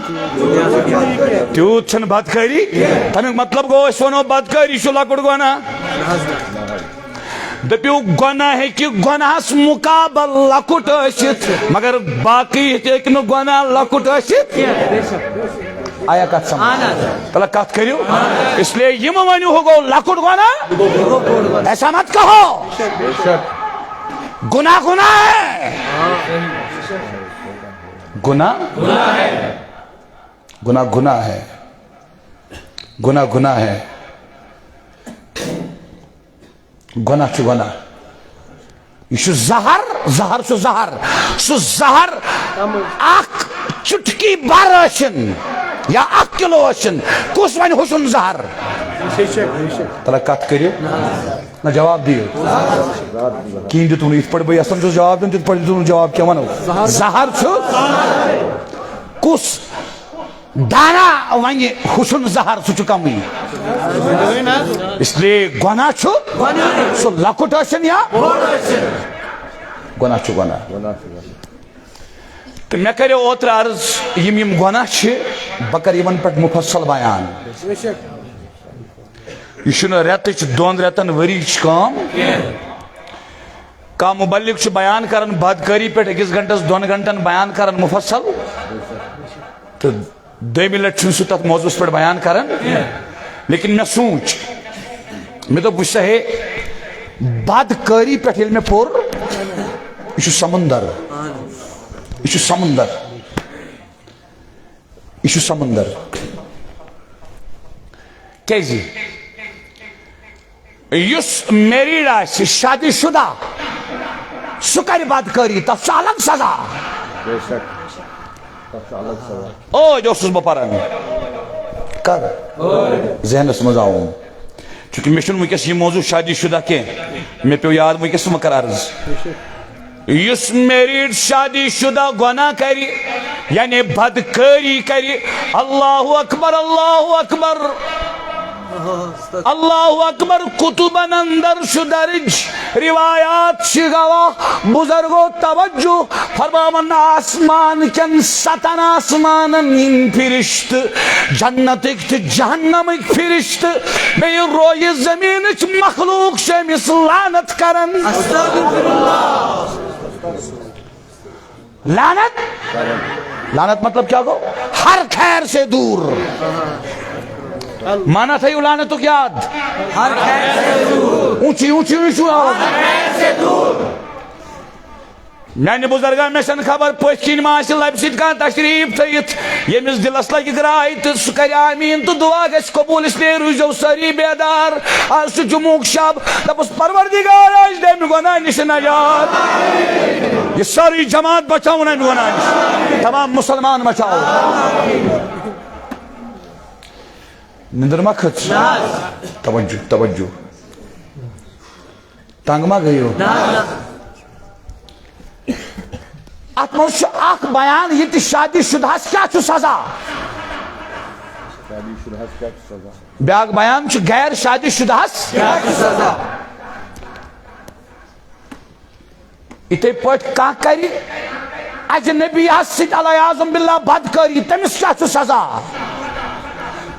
تیوٗت چھنہٕ بدکٲری تمیُک مطلب گوٚو أسۍ ونو بدکٲری چھُ لۄکُٹ گناہ دپیو گناہ ہیٚکہِ گناہس مقابل لۄکُٹ ٲسِتھ مگر باقٕے ہیٚکہِ نہٕ گناہ لۄکُٹ ٲسِتھ آیا کت سمجھ تلا کت کریو اس لیے یہ معنی ہوگا لکڑ گناہ ایسا مت کہو گناہ گناہ ہے گناہ گناہ گناہ ہے گناہ گناہ ہے گناہ چھ گناہ یہ زہر زہر سو زہر سو زہر اک چٹکی بر ٲسِن یا 1 کلو ٲسِن کُس وَنہِ حُسن زہر تلا کتھ کٔرِو نہ جواب دِیو کِہیٖنۍ دِتوٗ نہٕ یِتھ پٲٹھۍ بہٕ یژھان چھُس جواب دیُن تِتھ پٲٹھۍ دِتوٗ نہٕ جواب کیٚنٛہہ وَنو زہر چھُ کُس دانا وَنہِ حُسن زہر سُہ چھُ کمٕے اس لیے گۄناہ چھُ سُہ لۄکُٹ ٲسِن یا گۄناہ چھُ گۄناہ تو میں کرے اوتر عرض یم گناہ چھ بکر یمن پہ مفصل بیان یہ ریتچ 2 رٮ۪تن ؤرِیِچ کٲم کا مبلغ چھ بیان کران بدکاری پہ 1 گھنٹس 2 گھنٹن بیان کران مفصل تو 2 لٹ چھ سہ تت موضوع پہ بیان کران لیکن میں سوچ میں دوٚپ وٕچھ سا ہے بدکاری پہ ییٚلہِ مےٚ پوٚر یہ سمندر یہ سمندر یہ سمندر کیازِ یُس میریڈ آسہِ شادی شدہ سُہ کرِ بدکاری تتھ چھُ الگ سزا اوج اوسُس بہٕ پران کر ذہنس منٛز آوُم چونکہ مےٚ چھُنہٕ وٕنکیٚس یہِ موضوع شادی شدہ کینٛہہ مےٚ پیٚو یاد وٕنکیٚس مہ کر عرض یس میریڈ شادی شدہ گناہ کری یعنی بدکاری کری اللہ اکبر اللہ اکبر اللہ اکبر کتبن اندر شدرج روایات شگواہ بزرگو توجہ فرماون آسمان کن ستن آسمانن ان فرشت جنتک تو جہنمک فرشت بے روی زمینچ مخلوق شمس لعنت کرن لعنت لعنت مطلب کیا گو ہر خیر سے دور مانا تھا یہ لعنتوں کی یاد ہر خیر سے دور اونچی اونچی اونچی آواز ہر خیر سے دور میانہ بزرگاں میں چھن خبر پٔتھۍ کِنۍ ما آسہِ لبہِ سۭتۍ کانٛہہ تشریف تھٲیِتھ ییٚمِس دِلس لگہِ گراے تہٕ سُہ کرِ آمیٖن تہٕ دعا گژھِ قبوٗل اسلیے روٗزِو سٲری بیدار آز چھُ جمعُک شب دپُس پروردگار آز دِ اَمہِ گۄناہ نِش نجات یہ سٲرٕے جماعت بچاوُن اَمہِ گۄناہ نِش تمام مسلمان بچاو نندر ما کھٔژ توجہ توجہ تنگ ما گٔیو ات مز اخ بیان یہ شادی شدہس کیا چھُ سزا بیاکھ بیان چھُ غیر شادی شدہس کیا چھُ سزا یتھے پٲٹھۍ کانٛہہ کرِ اجنبی سۭتۍ علیاذم باللہ بدکٲری تٔمِس کیا چھُ سزا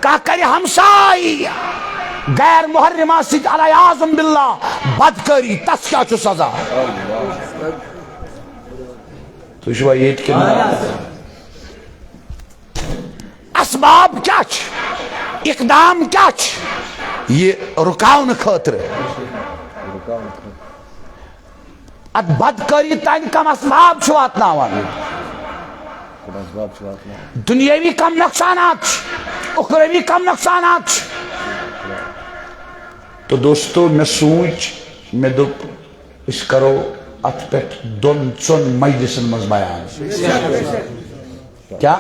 کانٛہہ کرِ ہمساے غیر محرمہ سۭتۍ علیاذم باللہ بدکٲری تس کیا چھُ سزا تو چھوا یہ کہ اسباب کیا چھ اقدام کیا چھ یہ رکاون خاطر ات بدکاری تین کم اسباب چھ واتناوان دنیاوی کم نقصانات اخروی کم نقصانات تو دوستو میں سوچ میں دپ اس کرو ات پہ دون چون مجلسن مز بیان کیا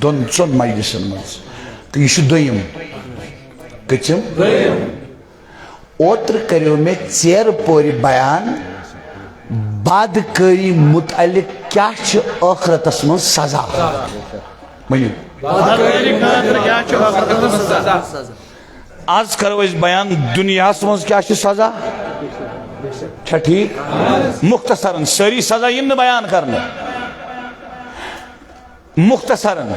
دون چون مجلسن مز تو یہ دویم کچم اوتر کریو میں چیر پوری بیان بدکاری متعلق کیا چھ آخرتس مز سزا منیو آج کرو اس بیان دنیا مز کیا چھ سزا چھا ٹھیک مختصراً ساری سزا یم بیان کرنے مختصراً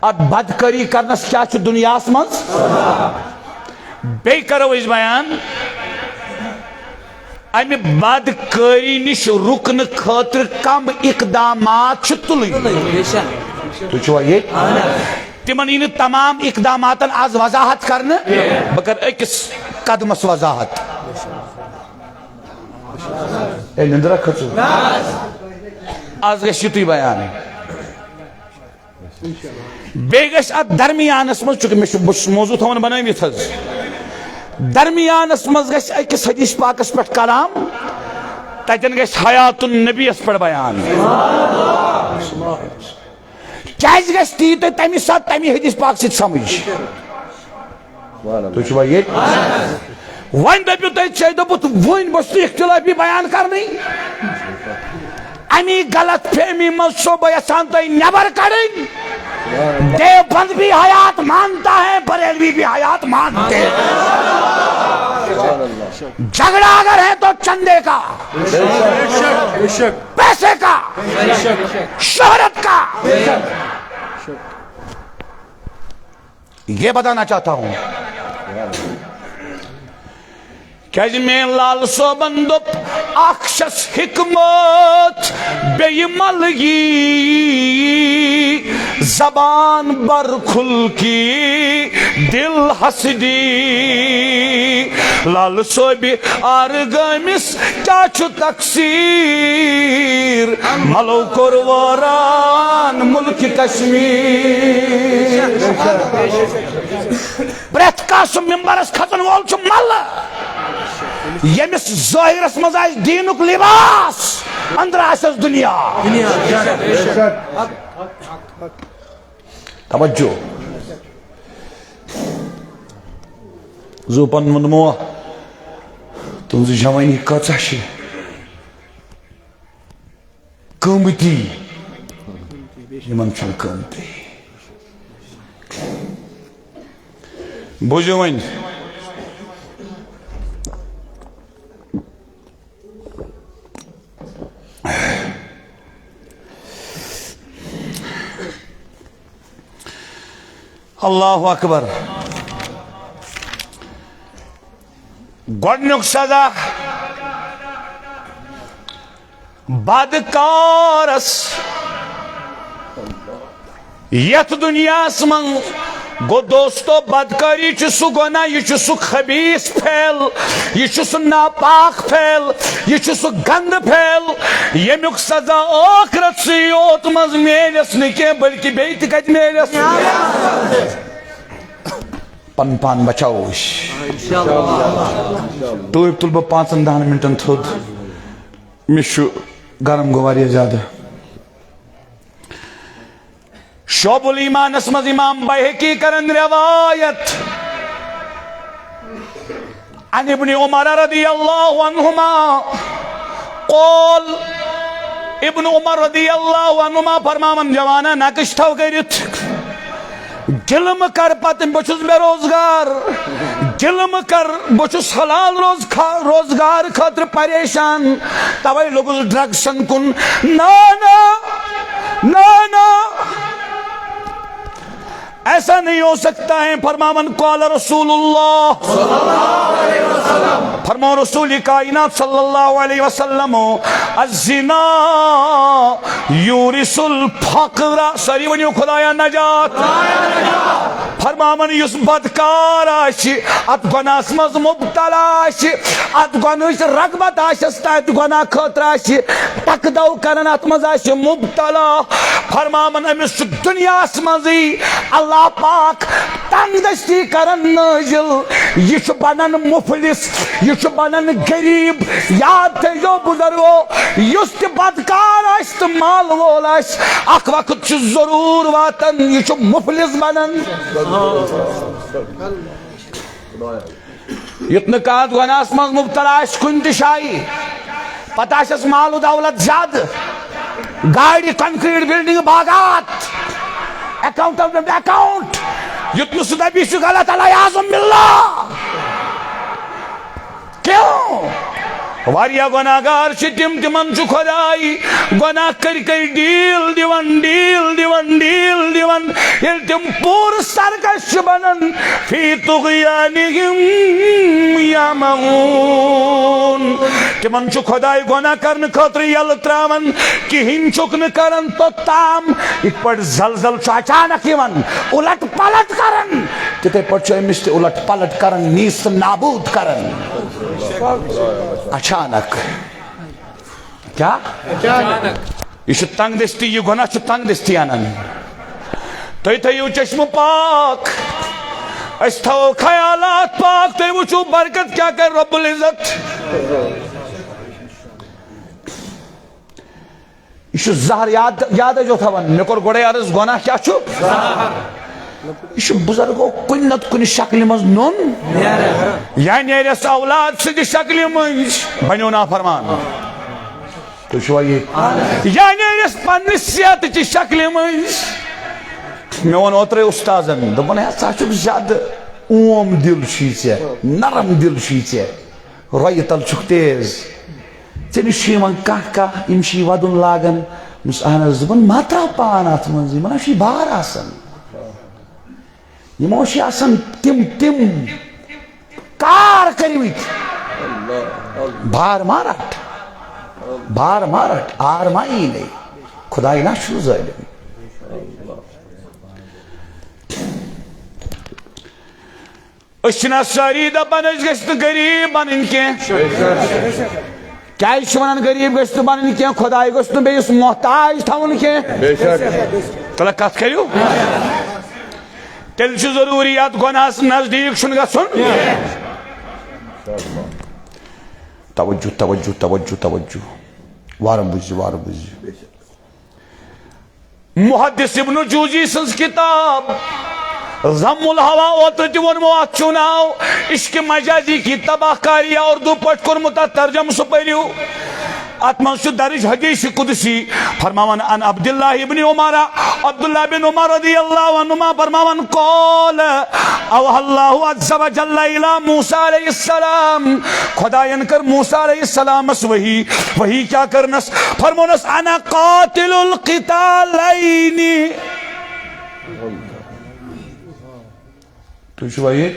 اب بدکاری کرنس کیا چھ دنیا مز بے کرو اس بیان امی بدکاری نش رکن خاطر کم اقدامات چھ تلی تو چھوا یہ تمن این تمام اقداماتن آز وضاحت کرنے بکر اکس قدمس وضاحت اے نندرہ کھچو آز گش یتوی بیان بے گش ات درمیانس مز چونکہ میں موضوع تھون بنائیت حض درمیانس مز گش اکس حدیث پاکس پہ کلام تتن گش حیات النبی اس پہ بیان کیاز گش تی تو تمی ساتھ تمی حدیث پاک سے سمجھ تو چھوا یہ وین دپیو تو چاہیے دپت وین بس اختلافی بیان کرنی امی غلط فہمی مز سو بیسان تو نبر کریں دیوبند بھی حیات مانتا ہے بریلوی بھی حیات مانتے ہیں جھگڑا اگر ہے تو چندے کا پیسے کا شہرت کا یہ بتانا چاہتا ہوں کیج میں لال صوبن دپ اخشس حکمت بے ملگی زبان بر کھل کی دل حسدی لال صوبی آرگامس کیا چھو تقصیر ملو کرواران ملک کشمیر پریت کاسم ممبرس کھتن وول چھو مل یمس ظاہرس مز آس دینک لباس اندر آسس دنیا توجہ زو پن منمو تُہنٛز جوانی کۭژاہ چھِ قۭمتی یِمن چھُنہٕ قۭمتی بوٗزِو وۄنۍ اللہ اکبر گۄڈنیُک سزا بدکارس یتھ دنیاہس من گو دوستو بدکاری چھ سہ گناہ یہ چھ سہ خبیث پھیل یہ چھ سہ ناپاک پھیل یہ چھ سہ گند پھیل یمیک سزا آخرت سے یوت مز میلس نکے بلکہ بیت کت میلس پن پان بچاوش ٹوپ تل بہ 5-10 منٹن تھود مش گرم گو واریاہ زیادہ شعب الایمان اسمز امام بیہقی کرن روایت عن ابن عمر رضی اللہ عنہما قول ابن عمر رضی اللہ عنہما فرمامن جوانا نقش تھو کرت گلم کر پتہ بچس بے روزگار گلم کر بچس حلال روزگار خاطر پریشان توے لوگس ڈرگسن کن نا ایسا نہیں ہو سکتا ہے فرمامن قال رسول اللہ فرما رسول کائنات صلی اللہ علیہ وسلم الزنا یورث الفقر سری ونیو خدایا نجات فرمامن یس بدکار آشی ات گناہس مز مبتلا آشی ات گناہس رغبت آشس ات گناہ خاطر آشی ٹک دو کرن ات مز آشی مبتلا فرمامن امس دنیاس مزی اللہ پاک تنگ دستی کرن نازل یہ بنن مفلس یہ بنن غریب یاد تھو بزرگو یس تہ بدکار آس تو مال وول آس اخ وقت ضرور واتن یہ مفلس بنن یتن کات گناہس مز مبتلا آس کن تہ جایہِ پتہ آسس مال و دولت زیادہ گاڑی کنکریٹ بلڈنگ باغات اکاؤنٹ یتن سہ دپی سہ غلط علیاذ باللہ کیوں واریاہ گناہگار تم تمن خدائی گناہ کر ڈیل دیون یل تم پور سرکش بنن فی طغیانہم یعمہون تمن خدائی گناہ کرن خاطر یل تراون کہین چک نہ کرن توتام ایک پٹ زلزل اچانک یوان الٹ پلٹ کرن تتھے پٹ امس تہ الٹ پلٹ کرن نیست نابود کرن اچانک کیا یہ تنگ دستی یہ گناہ تنگ دستی انن تھی تھو چشم پاک اس تھو خیالات پاک تھی وچو برکت کیا کر رب العزت یہ زہر یاد جو تھون مے کور گوڑے عرض گناہ کیا چھو یہ بزرگو کن نت کن شکل مز نون یا نیرس اولاد سد شکل مز بنیو نا فرمان تو شو یا نیرس پن صحت چی شکل مز میں ون اوترے استاذن دپن ہسا چھک زیادہ اوم دل چھی ژےٚ نرم دل چھی ژےٚ رۄیہِ تل چھُکھ تیز ژےٚ نِش چھُ یِوان کانٛہہ کانٛہہ یِم چھِ ودُن لاگان یُس اہن حظ دپان ما تراو پان اتھ منٛز یِمن چھُ بار آسان یمو چھِ آسان تم کار کٔرمٕتۍ بار ما رٹ آر ما یی نَے خداے نا چھُ ظٲلِم أسۍ چھِنا سٲری دپان أسۍ گٔژھۍ نہٕ غریٖب بنٕنۍ کینٛہہ کیٛازِ چھِ ونان غریٖب گٔژھۍ نہٕ بنٕنۍ کینٛہہ خداے گوٚژھ نہٕ بیٚیِس محتاج تھاوُن کینٛہہ تلہٕ کتھ کٔرِو تیٚلہِ چھُ ضروٗری اتھ گۄناہس نزدیٖک چھُنہٕ گژھُن توجہ وارٕ بوٗزِو محدث ابن جوزی سٕنٛز کتاب ضم الہوا اوتر تہ ونمو ات چھو ناو عشق مجازی کی تباہ کاری اردو پٹ کورمت ترجم سہ پریو ات من درج حدیث قدسی فرماون ان عبداللہ ابن عمر عبداللہ بن عمر رضی اللہ عنہما فرماون قول اوحى اللہ عز و جل الى موسیٰ علیہ السلام خداین کر موسیٰ علیہ السلام اس وہی کیا کرنس فرمونس انا قاتل القتالین تو شوئی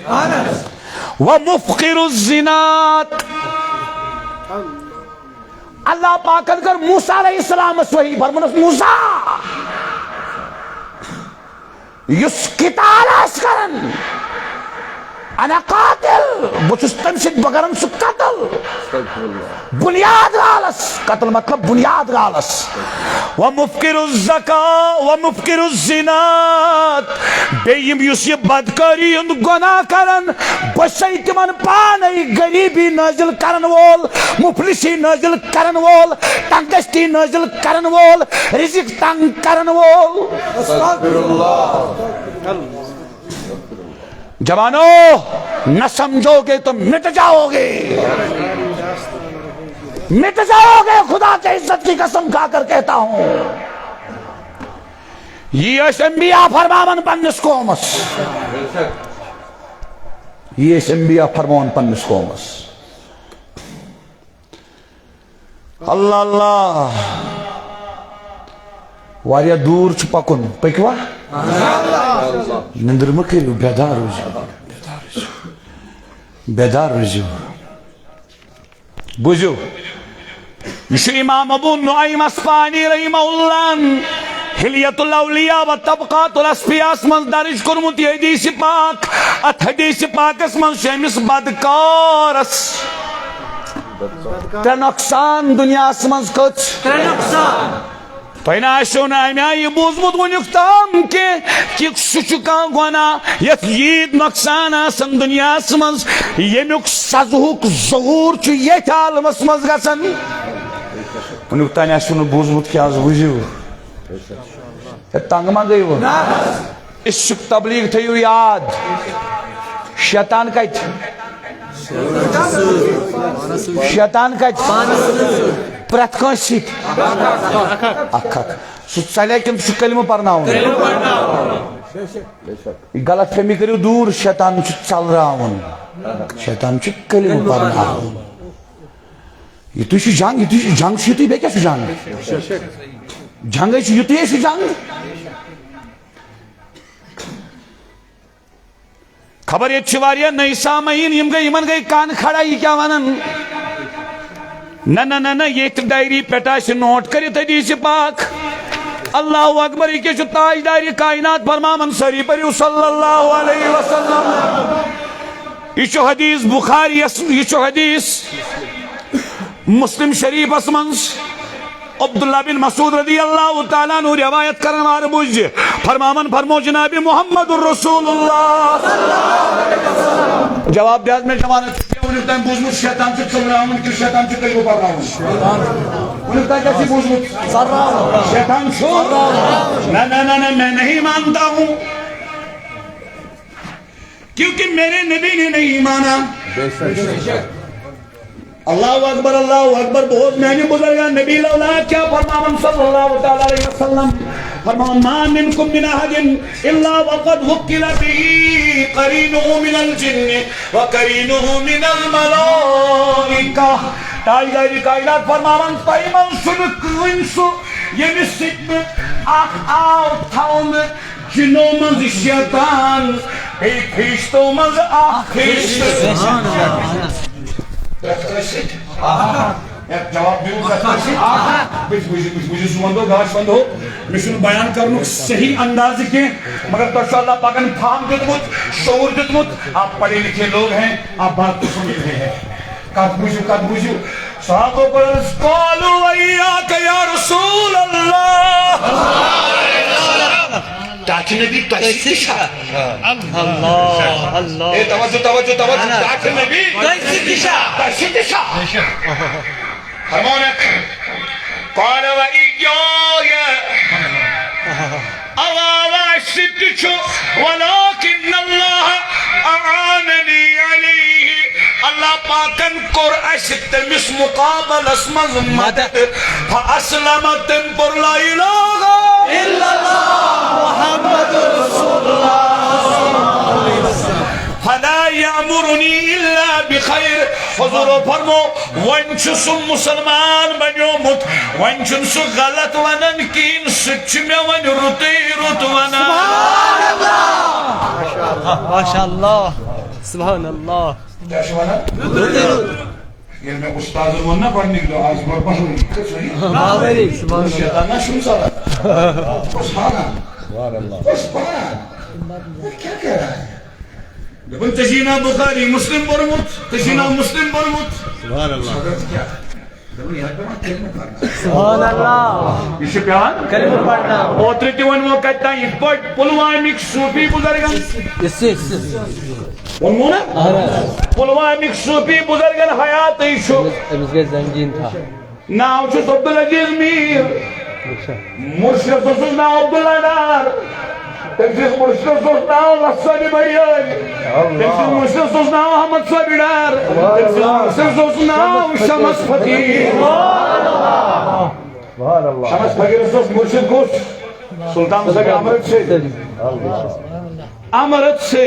ومفقر الزنات اللہ پاکن کر موسیٰ علیہ السلام اسوہی فرمونس موسیٰ یس قتال اس کرن انا قاتل بچس تمشد بگرن سو قتل بنیاد غالس قتل مطلب بنیاد غالس ومفقر الزکاة ومفقر الزنات بیم یس یہ بدکاری اند گناہ کرن بشی تمن پانی غریبی نازل کرن وول مفلسی نازل کرن وول تنگستی نازل کرن وول رزق تنگ کرن وول استغفر اللہ جوانو نہ سمجھو گے تو مٹ جاؤ گے مٹ جاؤ گے خدا کے عزت کی قسم کھا کر کہتا ہوں یہ انبیاء فرماون پنس قومس یہ انبیاء فرماون پنس قومس اللہ اللہ واریا دور چھ پکن پکوا نندر مکریو بیدار روزیو بوزیو یہ امام ابو نعیم اسفانی رحمہ اللہ حلیت الاولیاء و طبقات الاسفیاء من درج کرمت یہ حدیث پاک ات حدیث پاک من شیمس بدکارس تر نقصان دنیا من کچھ تر نقصان تین آشو نا امی آئی بوزمت ونیک تام کہ سچکا گونا یت یید نقصان آسن دنیا سمنز یمیک سزہوک ظہور چو یہ عالم سمنز گسن ونیک تین آشو نا بوزمت کیا از بوزیو تنگ ما گئی وہ اس شک تبلیغ تھیو یاد شیطان کت شیطان کت پرت کان سیت اکھ سو چلے کن سو کلمہ پرناون غلط فہمی کریو دور شیطان چھ چل راون شیطان چھ کلمہ پرناون یہ تو جنگ یہ جنگ چھ تی بیکیا چھ جنگ جنگ چھ یتی چھ جنگ خبر یہ چواریا نئی سامعین یم گئی یمن گئی کان کھڑا یہ کیا ونن نہ یہ ڈائری پیٹا سے نوٹ کری حدیث پاک اللہ اکبر یہ کہ تاجدار کائنات فرماون سری پریو صلی اللہ علیہ وسلم یہ حدیث بخاری یہ حدیث مسلم شریف اسمنس عبداللہ بن مسعود رضی اللہ تعالیٰ عنہ روایت کرنے والے بوجھے فرماون فرمو جناب محمد الرسول اللہ جواب دیاز میں جوانت انہوں بوزمت شیطان سے چل رہا ہوں کہ شیطان سے کئی اوپر رہا ہوں انہوں کیسی بوزمت شیطان چھو نہ میں نہیں مانتا ہوں کیونکہ میرے نبی نے نہیں مانا اللہ اکبر بہت مہنگی بزرگا نبی الاولاد کیا فرماون صلی اللہ علیہ وسلم فرماون ما منکم من احد الا وقد وکل به قرینه من الجن وقرینه من الملائکہ تاجدار کائنات فرماون تایمن سنک انسو یعنی سکم اخ آو تھاون جنو منز شیطان ایک خیشتو منز آخ خیشت جواب دیو مجھے سمندو گاش بندو مشن بیان کرنو صحیح انداز کے مگر تو اللہ پاکن تھام دتمت شعور دتمت آپ پڑھے لکھے لوگ ہیں آپ بات تو سمجھ رہے ہیں قد بوجھو صحابوں پر قالوا وَإِيَّاكَ يَا رسول اللہ تاکہ نبی کیسی شاہ اللہ اے توجہ تاکہ نبی کیسی شاہ فرمانے قال وَإِيَّايَ أَوَا وَاشِدْ چھو وَلَكِنْ پاکن کور اس تمس مقابل اسمز مدد فاسلم تم پر لا الہ الا اللہ محمد رسول اللہ فلا یامرنی الا بخیر حضور فرمو ون سو مسلمان بنیومت ون سو غلط ونن کین سچ میں ون رتی رت ونن ماشاء اللہ سبحان اللہ کیا شو ونن یہ میں استاد ونن پڑھنے دو آج بڑھ پڑھ سبحان شیطان شو سارا سبحان اللہ کیا کہہ رہا ہے دبن تشینا بخاری مسلم برمت تشینا مسلم برمت سبحان اللہ سبحان اللہ یہ پیان کلمہ پڑھنا اوتر تیون وہ کہتا ہے اس پر پلوامک صوفی بزرگن ونمونا پلوامک صوفی بزرگن حیات ایشو امس گئی زنجین تھا ناو چھو عبدالعزیز میر مرشد سوس ناو عبداللہ ڈار تمسیس مرشد سوس ناو لسانی بیان تمسیس مرشد سوس ناو احمد صاحب ڈار تمسیس مرشد سوس ناو شمس فقیر شمس فقیر سوس مرشد گوش سلطان صاحب امرت سے امرت سے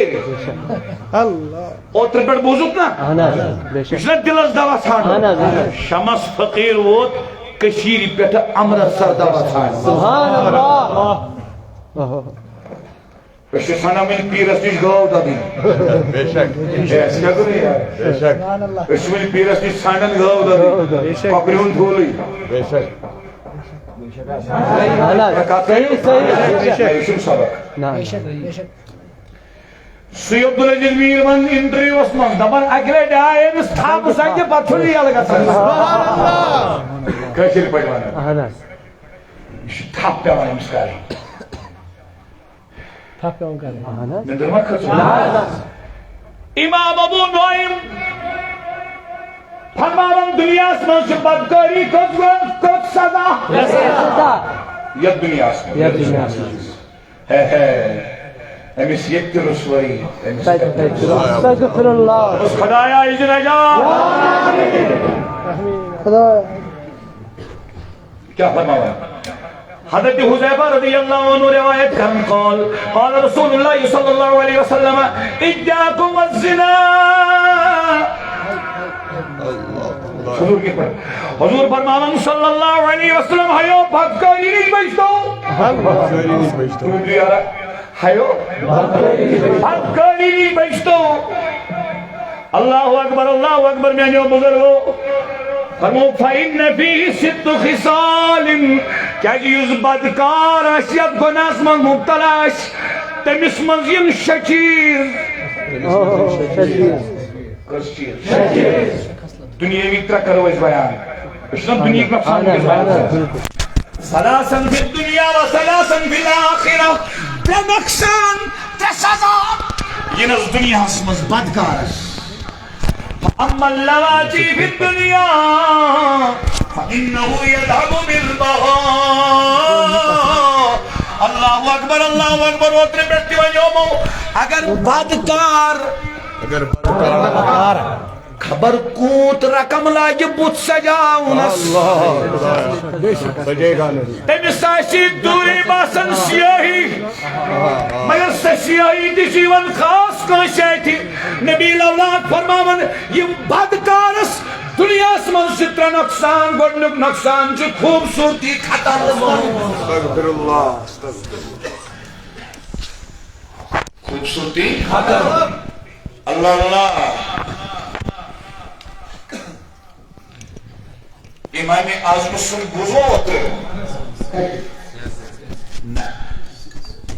اوتر پر بوزت نا پچھلے دلس دوا ژھانڈ شمس فقیر ووت کشیری پیٹھ امرت سر دوا ژھانڈ سبحان اللہ پچھلے ژھانڈا میری پیرس نش گاو ددی بے شک ایسے کیا کرے یار بے شک پچھلے میری پیرس نش ژھانڈن گاو ددی کپڑے ہن دھولی بے شک سی عبدالعزیز میر من انٹرویو اس من دبن اکلے ڈائے اس تھاپ سانجے پتھولی آلگا سانجے کیسے پڑھوانا تھاپ پیوانا مسکاری تھاپ پیوان کرے نندر مت خرچو امام ابو نعیم فرماون دنیا اسمان سے بدکاری کت سزا یک دنیا اسمان ہے امیس یک رسوائی استغفر اللہ اس خدایا اذن جا کیا فرمایا حضرت حذیفہ رضی اللہ عنہ روایت کرن قال رسول اللہ صلی اللہ علیہ وسلم اجاکم الزنا حضور فرماون صلی اللہ علیہ وسلم ہیو بدکاری نہیں بچتو ہیو بدکاری نہیں بچتو اللہ اکبر میانیو بزرگو فرمو فَإِنَّ فِيهِ سِتُّ خِصَالٍ کیا جیز بدکار اشیت گناس من مبتلاش تمس منزیم شچیر دنیاوی ترہ کرو اس بیان اسلام دنیا کا نقصان کے بیان سلاسن فی الدنیا و سلاسن فی الاخرہ بے نقصان تے سزا یہ نز دنیا اسمز بدکار فاما اللواتی فی الدنیا فإنہو یدھب بالبہا اللہ اکبر وطن بیٹھتی ونیومو اگر بدکار خبر کوت رقم لاگی بوت سجاؤنس تیمیس آشی دوری باسن سیاہی مگر سیاہی دیشیون خاص کنشائی تھی نبی الاولاد فرماون یہ بدکارس دنیا اسمان سترہ نقصان گوڑنک نقصان جو خوبصورتی ختم استغفر اللہ خوبصورتی ختم اللہ امام اعظم سن گزو ہوتے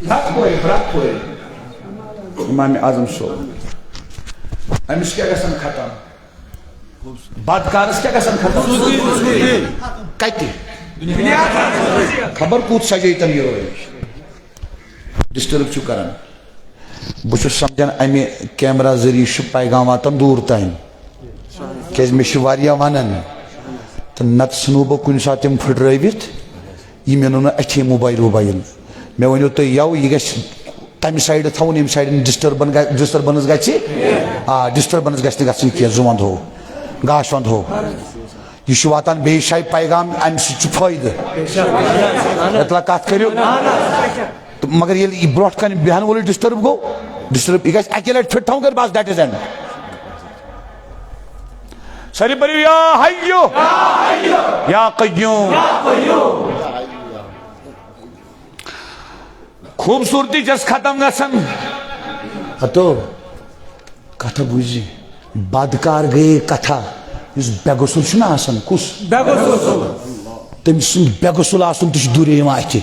برات ہوئے امام اعظم سن امس کیا گسن ختم بدکارس کیا گسن ختم کتی خبر کوت سجائی تن یہ روئے ڈسٹرب چو کرن بچو سمجھن امی کیمرہ ذریعہ پیغام واتن دور تائن کیز میں شواریا وانن تو نت سنو بہ کن سات تم پھٹرٲوِتھ یہ مینو نا اچھے موبائل میں ونو تھی یو یہ گژھِ تمہ سائڈ تھون یم سائڈ ڈسٹربنس گژھِ ڈسٹربنس گژھِ نہٕ گژھٕنۍ کینٛہہ زٕ وند ہو گاش وند ہو یہ چھُ واتان بیٚیہِ جایہِ پیغام امہِ سۭتۍ چھُ فٲیدٕ اطلاع کتھ کٔرِو مگر ییٚلہِ یہِ برونٛٹھ کَنہِ بیٚہن وولٕے ڈسٹرب گوٚو ڈسٹرب یہ گژھِ اکہِ لٹہِ فٹ تھاوُن کٔرِتھ بس دیٹ از اینڈ ساری پٔرِو یا حیو یا قیوم خوبصورتی چھس ختم گژھان ہتو کتھا بوٗزِ بدکار گٔیے کتھا یُس بے غسل چھُنہ آسان کُس تٔمۍ سُنٛد بے غسل آسُن تہِ چھُ دوٗرے یِوان اَتھِ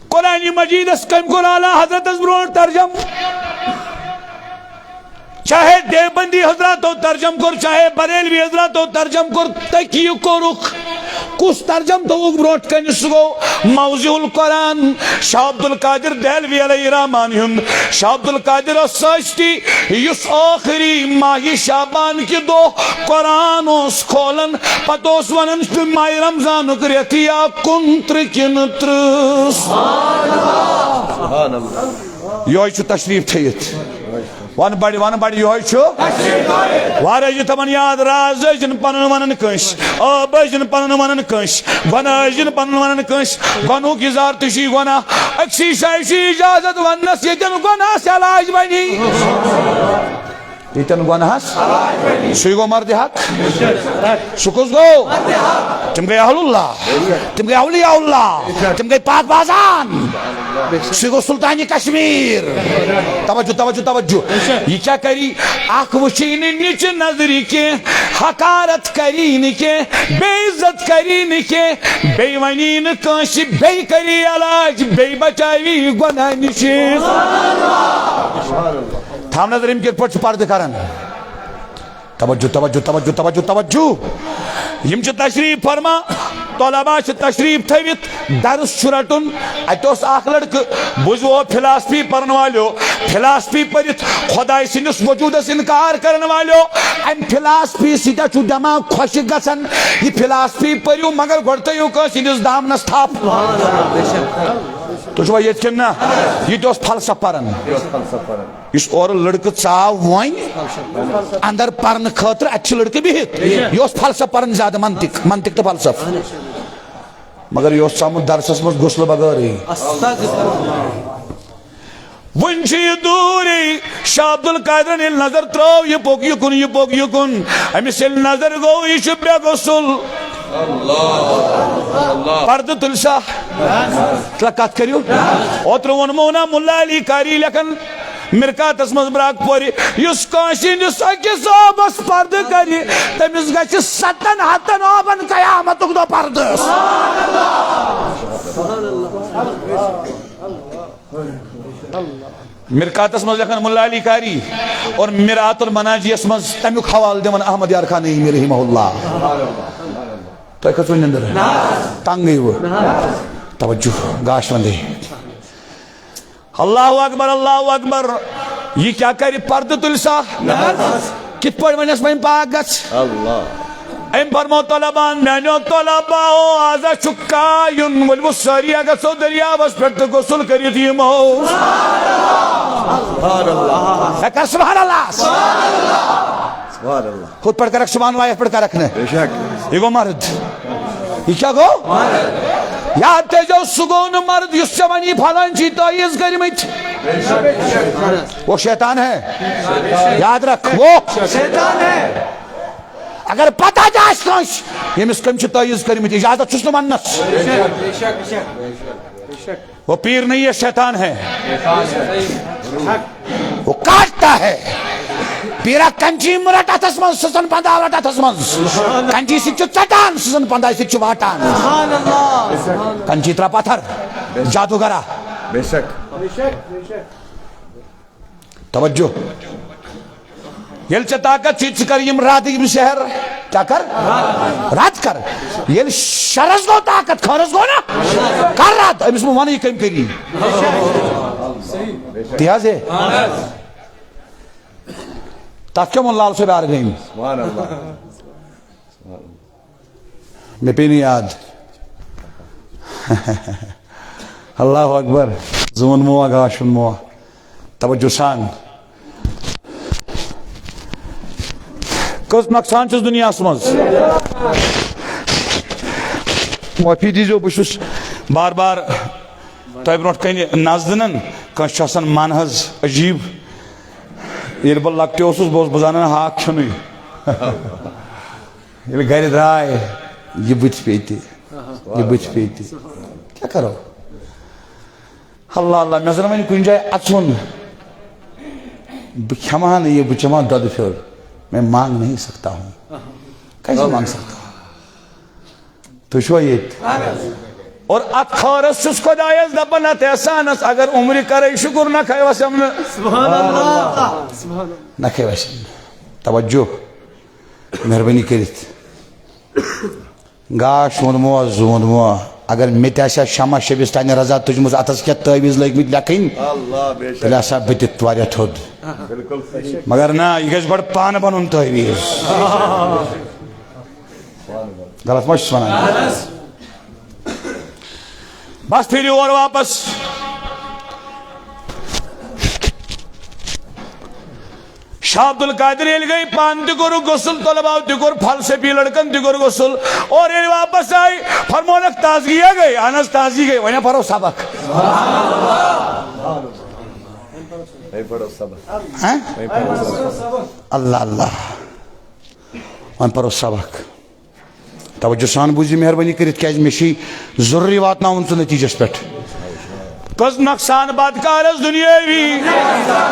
قرآن مجیدس کٔمۍ کوٚر اعلیٰ حضرتس برونٛٹھ ترجم چاہے دیوبندی حضراتو ترجم کور چاہے بریلوی حضراتو ترجم کور تکی کورک کس ترجم تو برونٹ کن سہ گو موضوع القرآن شاہ عبد القادر دہلوی علیہ رحمان ہند شاہ عبد القادر سچتی یس آخری ماہ شعبان کی دو قرآن اس کھولن پتوس ونن ماہ رمضان ریت یا کنتر کن ترس یہ تشریف تھیت ون بڑی یہ وارہ تمن یاد راز ٲسِن پنُن ونان کٲنٛسہِ آب ٲسِن پنُن ونان کٲنٛسہِ گۄناہ ٲسِن پنُن ونان کٲنٛسہِ گۄنہُک اِظہار تہِ چھُے گۄناہ أکسٕے جایہِ چھُ اِجازت وننس ییٚتٮ۪ن گۄناہس علاج بنی ییٚتٮ۪ن گۄناہس سُے گوٚو مرد حق سُہ کُس گوٚو تِم گٔے اہل اللہ تِم گٔے اولیاء اللہ تِم گٔے پاک بازان سُہ گوٚو سلطانِ کشمیر توجہ توجہ توجہ یہ کیا کری اکھ وچھی نہٕ نِچہِ نظرِ کینٛہہ حقارت کری نہٕ کینٛہہ بے عزت کری نہٕ کینٛہہ بیٚیہِ ونی نہٕ کٲنٛسہِ بیٚیہِ کری علاج بیٚیہِ بچاوی گۄناہ نِش تھاو نظر یم کِتھ پٲٹھۍ چھُ پردٕ کران توجہ توجہ توجہ توجہ توجہ یم چھِ تشریف فرما طلبا چھِ تشریف تھٲوِتھ درس چھُ رٹُن اتہِ اوس اکھ لڑکہٕ بوٗزِو فلاسفی پرن والیو فلاسفی پٔرِتھ خۄداے سٕنٛدِس وجوٗدس انکار کرن والیو امہِ فلاسفی سۭتۍ چھُ دٮ۪ماغ خۄش گژھان یہِ فلاسفی پٔرِو مگر گۄڈٕ تھٲیِو کٲنٛسہِ ہٕنٛدِس دامنس تھپھ تُہۍ چھُوا ییٚتہِ کِنہٕ نہ یہِ تہِ اوس فلسفہٕ پران یُس اورٕ لڑکہٕ ژاو وۄنۍ اندر پرنہٕ خٲطرٕ اتہِ چھِ لڑکہٕ بِہِتھ یہِ اوس فلسفہٕ پران زیادٕ منطق تہٕ فلسفہٕ مگر یہ ژامُت درسس منٛز غسلہٕ بغٲرٕے وۄنۍ چھُ یہِ دوٗرے شاہ عبد القادرن ییٚلہِ نظر ترٲو یہِ پوٚک یِکُن یہِ پوٚک یِکُن أمِس ییٚلہِ نظر گوٚو یہِ چھُ بے غسل پردٕ تُلہِ سا کتھ کٔرِو اوترٕ ووٚنمو نا مُلا علی قاری لیکھن مرکاتس منٛز براک پورِ یُس کٲنٛسہِ ہٕنٛدِس أکِس آبس پردٕ کرِ تٔمِس گژھِ 700 آبن قیامتُک دۄہ پردٕ مرکاتس منٛز لیکھن مُلا علی قاری اور میرات المناجیس منٛز تمیُک حوالہٕ دِوان احمد یار خان نعیمی رحمہ اللہ تۄہہِ کھٔژوٕ نِندٕر تنگ گٔیوٕ توجہ گاش وندے اللہ اکبر اللہ اکبر یہ کیا کری پردٕ تُلہِ سا کِتھ پٲٹھۍ ونیٚس وۄنۍ پاک گژھ أمۍ فرمو طلبان میانیو طلباو آزا چھُ کایُن ؤلِو سٲری گژھو دٔریاوس پٮ۪ٹھ تہٕ غسل کٔرِتھ یِمو کر سبحان اللہ ہُتھ پٲٹھۍ کرکھ سبحان اللہ یتھ پٲٹھۍ کرکھ نہٕ یہ گوٚو مرد یہ کیا گوٚو یاد تھٲیزیو سُہ گوٚو نہٕ مرد یُس ژےٚ وَنی پھلٲنۍ چھِی تٲیٖز کٔرمٕتۍ وہ شیطان ہے یاد رکھ وہ شیطان ہے اگر پتہ تہِ آسہِ کٲنٛسہِ ییٚمِس کٔمۍ چھِ تٲیٖز کٔرمٕتۍ اجازت چھُس نہٕ وننس وہ پیر نہیں ہے شیطان ہے وہ کاٹتا ہے پیرا کنچی رٹ اتھس من سٕژن پنٛداہ رٹ اتھس منٛز کنچی سۭتۍ چھُ ژٹان سٕژن پنٛداہ سۭتۍ چھُ واٹان کنچی ترٛا پتھر جادوگرا توجہ ییٚلہِ ژےٚ طاقت چھُے ژٕ کر یِم راتٕکۍ یِم سحر کیٛاہ کر رد کر ییٚلہِ شرس گوٚو طاقت خٲرس گوٚو نا کر رد أمِس مہ ونہٕ یہِ کٔمۍ کٔری تی حظ ہے تتھ کیٛاہ ووٚن لال صٲب آرگٲمۍ مےٚ پیٚیہِ نہٕ یاد اللہ اکبر زون موا گاشن موا توجہ سان کس نقصان چھس دنیا مز معافی دیزو بس بار بار تہ برو کن نزدن کنس آسان من حظ عجیب یل بہ لکٹے اوسس بہ بزانن ہاک کھن یل گھر درائے یہ بت پیتی یہ بت پیتی کیا کرو اللہ اللہ مے زن ون کن جائے اچھن بہ کھما نا یہ بہ چما دود پھر میں مانگ نہیں سکتا ہوں کیسے مانگ سکتا ہوں تو چھو یہ اور ات خورس چھس خدایس دپان ات احسانس اگر عمر کرے شکر نہ کھے وسم سبحان اللہ نہ کھے وسم توجہ مہربانی کرت گاش وونمو زونمو اگر مت آسیا شمع شبس تانہ رضا تجمز اتس کیا تعویذ لگمت لکھن تیل آسا بتت واریاہ تھود مگر نا یہ گژھِ گۄڈٕ پانہٕ بنُن تعویذ غلط ما چھُس ونان بس پھر اور واپس شاہ عبد القادر یل گئی پان تہ کور غسل طلباء تہ کور فلسفی لڑکن تہ کور غسل اور یل واپس آئی فرمونک تازگی گئی اہن حظ تازگی گئی وۄنۍ پرو سبق اللہ اللہ وۄنۍ پرو سبق توجہ سان بوزی مہربانی کرت کیاز مے ضروری واتناون ژٕ نتیجس پہ کس نقصان بدکارس دنیاوی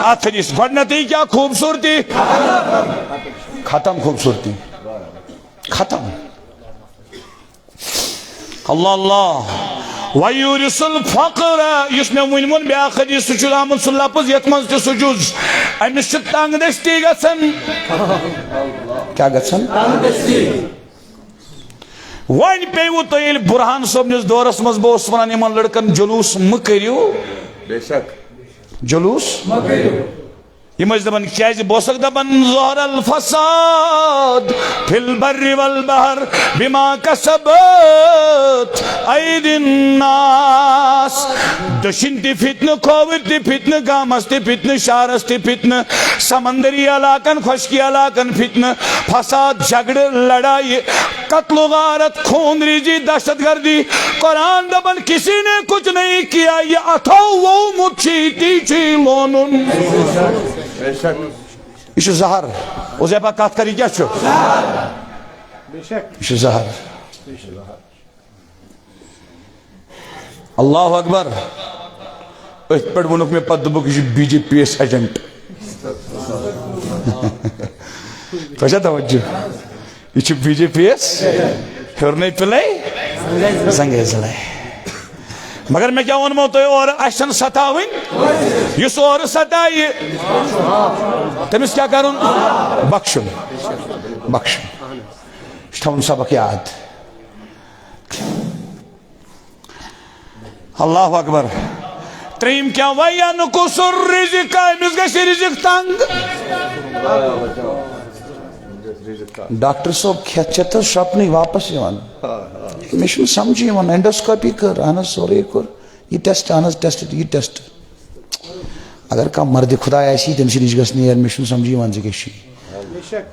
ات نس گۄڈنیتھٕے کیا خوبصورتی ختم خوبصورتی ختم اللہ اللہ ویورث الفقر یس میں ونمون بیاکھ حدیث سہ آمت سہ لفظ یت من تہ سہ جز امس چھ تنگ دستی گژھان کیا گژھان ون پیو تو یل برہان صبنس دورس مز بہت ونان یمن لڑکن جلوس مہ کریو بے شک جلوس مہ کریو یم دپان کیاز بہت دپان ظہر الفساد فی البر والبحر بما کسبت ایدی الناس دشن تہ فتنہ کھوور تہ فتنہ گامس تہ فتنہ شہرس تہ فتنہ سمندری علاقن خشکی علاقن فتنہ فساد جھگڑ لڑائی قتل و غارت خون ریزی دہشت گردی قرآن دپان کسی نے کچھ نہیں کیا یہ اتھو وہ مچھیتی چھی لونن یہ زہر ازیبا کات کری کیا چھو یہ زہر اللہ اکبر ات پہ ونک میں پتہ دبک یہ B J P S agent تو توجہ یہ بی جے پی ایس ہرنے پلے زنگے زلے مگر میں کیا ونمو تو اور اشن ستاوین یس اور ستائی تمس کیا کرن بخشن بخشن تھاون سبق یاد اللہ اکبر تریم کیا وَيَنْقُصُ الرِّزْقَ امس گژھِ رزق تنگ ڈاکٹر صاحب کھیت چت شپنی واپس یوان مے سمجھی اینڈوسکوپی کر اہن سورے کور یہ ٹیسٹ اہن ٹیسٹ یہ ٹیسٹ اگر کم مرد خدا ایسی تم سے نش گھس نیر مے سمجھی ون ژے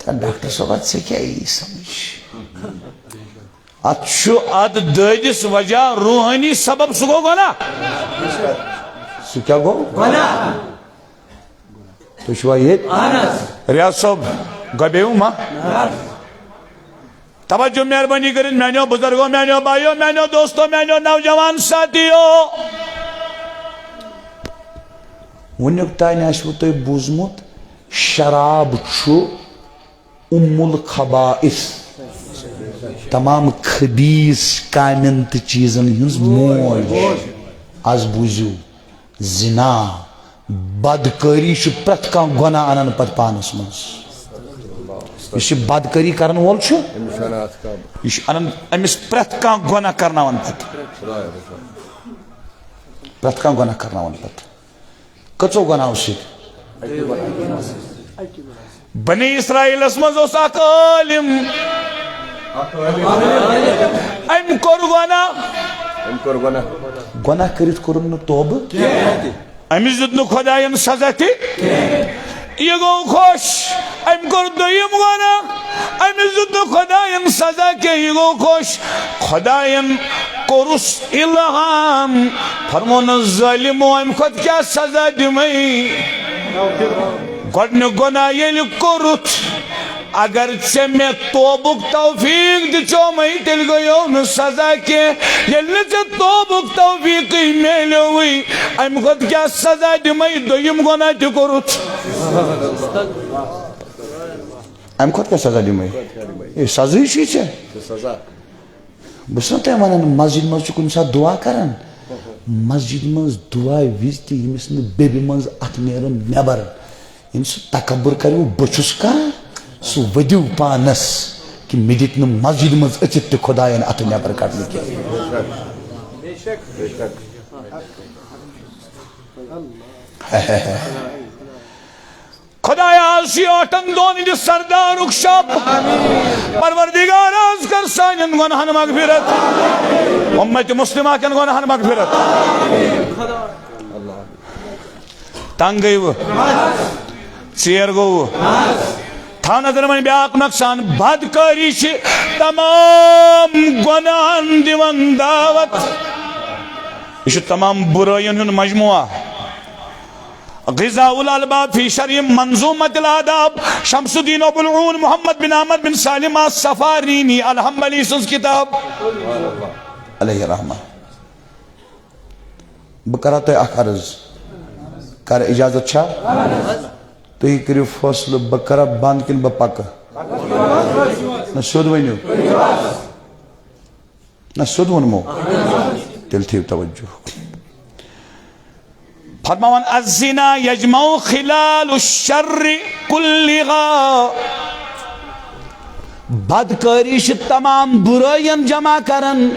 ڈاکٹر صاحب ات کیا یہ سمجھ ات ددس وجہ روحانی سبب سہ گو گنا سہ کیا گو تو چھوا یہ ریاض صاحب گبیو ما توجہ مہربانی کریں میانو بزرگوں میانو بھائیو میانو دوستو میانو نوجوان ساتھیو ونیک تین آسو تہ بوزمت شراب چھو ام الخبائث تمام خبیث کامن تہ چیزن ہنز موج از بوزیو زنا بدکاری چھ پرت کان گناہ انن پت پانس مز یہ بدکاری کرن وول یہ امس پرت کان گناہ کرناون پت پرت کان گناہ کرناون پت کچو گناہ ست بنی اسرائیل مز اس اخ عالم ام کور گناہ گناہ کرت کورن توبہ امس دیت خداین سزا تہ یہ گو خوش ام کور دویم گناہ امس دیت خداین سزا کہ یہ گو خوش خداین کورس الہام فرمون ظالمو ام خود کیا سزا دمئی گۄڈنیُک گناہ ییٚلہِ کوٚرُتھ اگر ژےٚ مےٚ توبُک توفیق دِژو مےٚ تیٚلہِ گٔیو نہٕ سزا کینٛہہ ییٚلہِ نہٕ ژےٚ توبُک توفیقٕے میلیوٕے اَمہِ کھۄتہٕ کیٛاہ سزا دِمَے دوٚیِم گۄناہ تہِ کوٚرُتھ اَمہِ کھۄتہٕ کیٛاہ سزا دِمَے ہے سزاے چھُے ژےٚ بہٕ چھُس نا تۄہہِ وَنان مسجد منٛز چھُ کُنہِ ساتہٕ دُعا کران مسجد منٛز دُعا وِزِ تہِ ییٚمِس نہٕ بیٚبہِ منٛز اَتھٕ نیرُن نٮ۪بر ییٚمہِ سُہ تکبُر کَرِوٕ بہٕ چھُس کران سُہ ؤدِو پانس کہ مےٚ دِتۍ نہٕ مسجد منٛز أژِتھ تہِ خۄدایَن اَتھٕ نٮ۪بر کڑنہٕ کینٛہہ خدایا آز چھُ ٲٹھن دۄہن ہٕنٛدِس سردارُک شب پروردگار آز کر سانٮ۪ن گۄنہن مغفرت اُمت مسلمہ کٮ۪ن گۄنہن مغفرت تنگ گٔیوٕ ژیر گوٚوٕ تھاو نظر وۄنۍ بیٛاکھ نۄقصان بدکٲری چھِ تمام گۄناہن دِوان دعوت یہ چھُ تمام برٲیین ہُنٛد مجموعہ غذاء الالباب فی شرح منظومت الاداب شمس الدین ابو العون محمد بن احمد بن سالم السفارینی الحنبلی سٕنٛز کتاب علیہ رحمہ بہٕ کرو تۄہہِ اکھ عرض کر اجازت چھا تُہۍ کٔرِو فٲصلہٕ بہٕ کرا بند کِنہٕ بہٕ پکہٕ نہ سیوٚد ؤنِو نہ سیوٚد ووٚنمو تیٚلہِ تھٲیِو توجہ فرماوان الزنا یجمع خلال الشر کلہا بدکاری چھِ تمام برٲیین جمع کران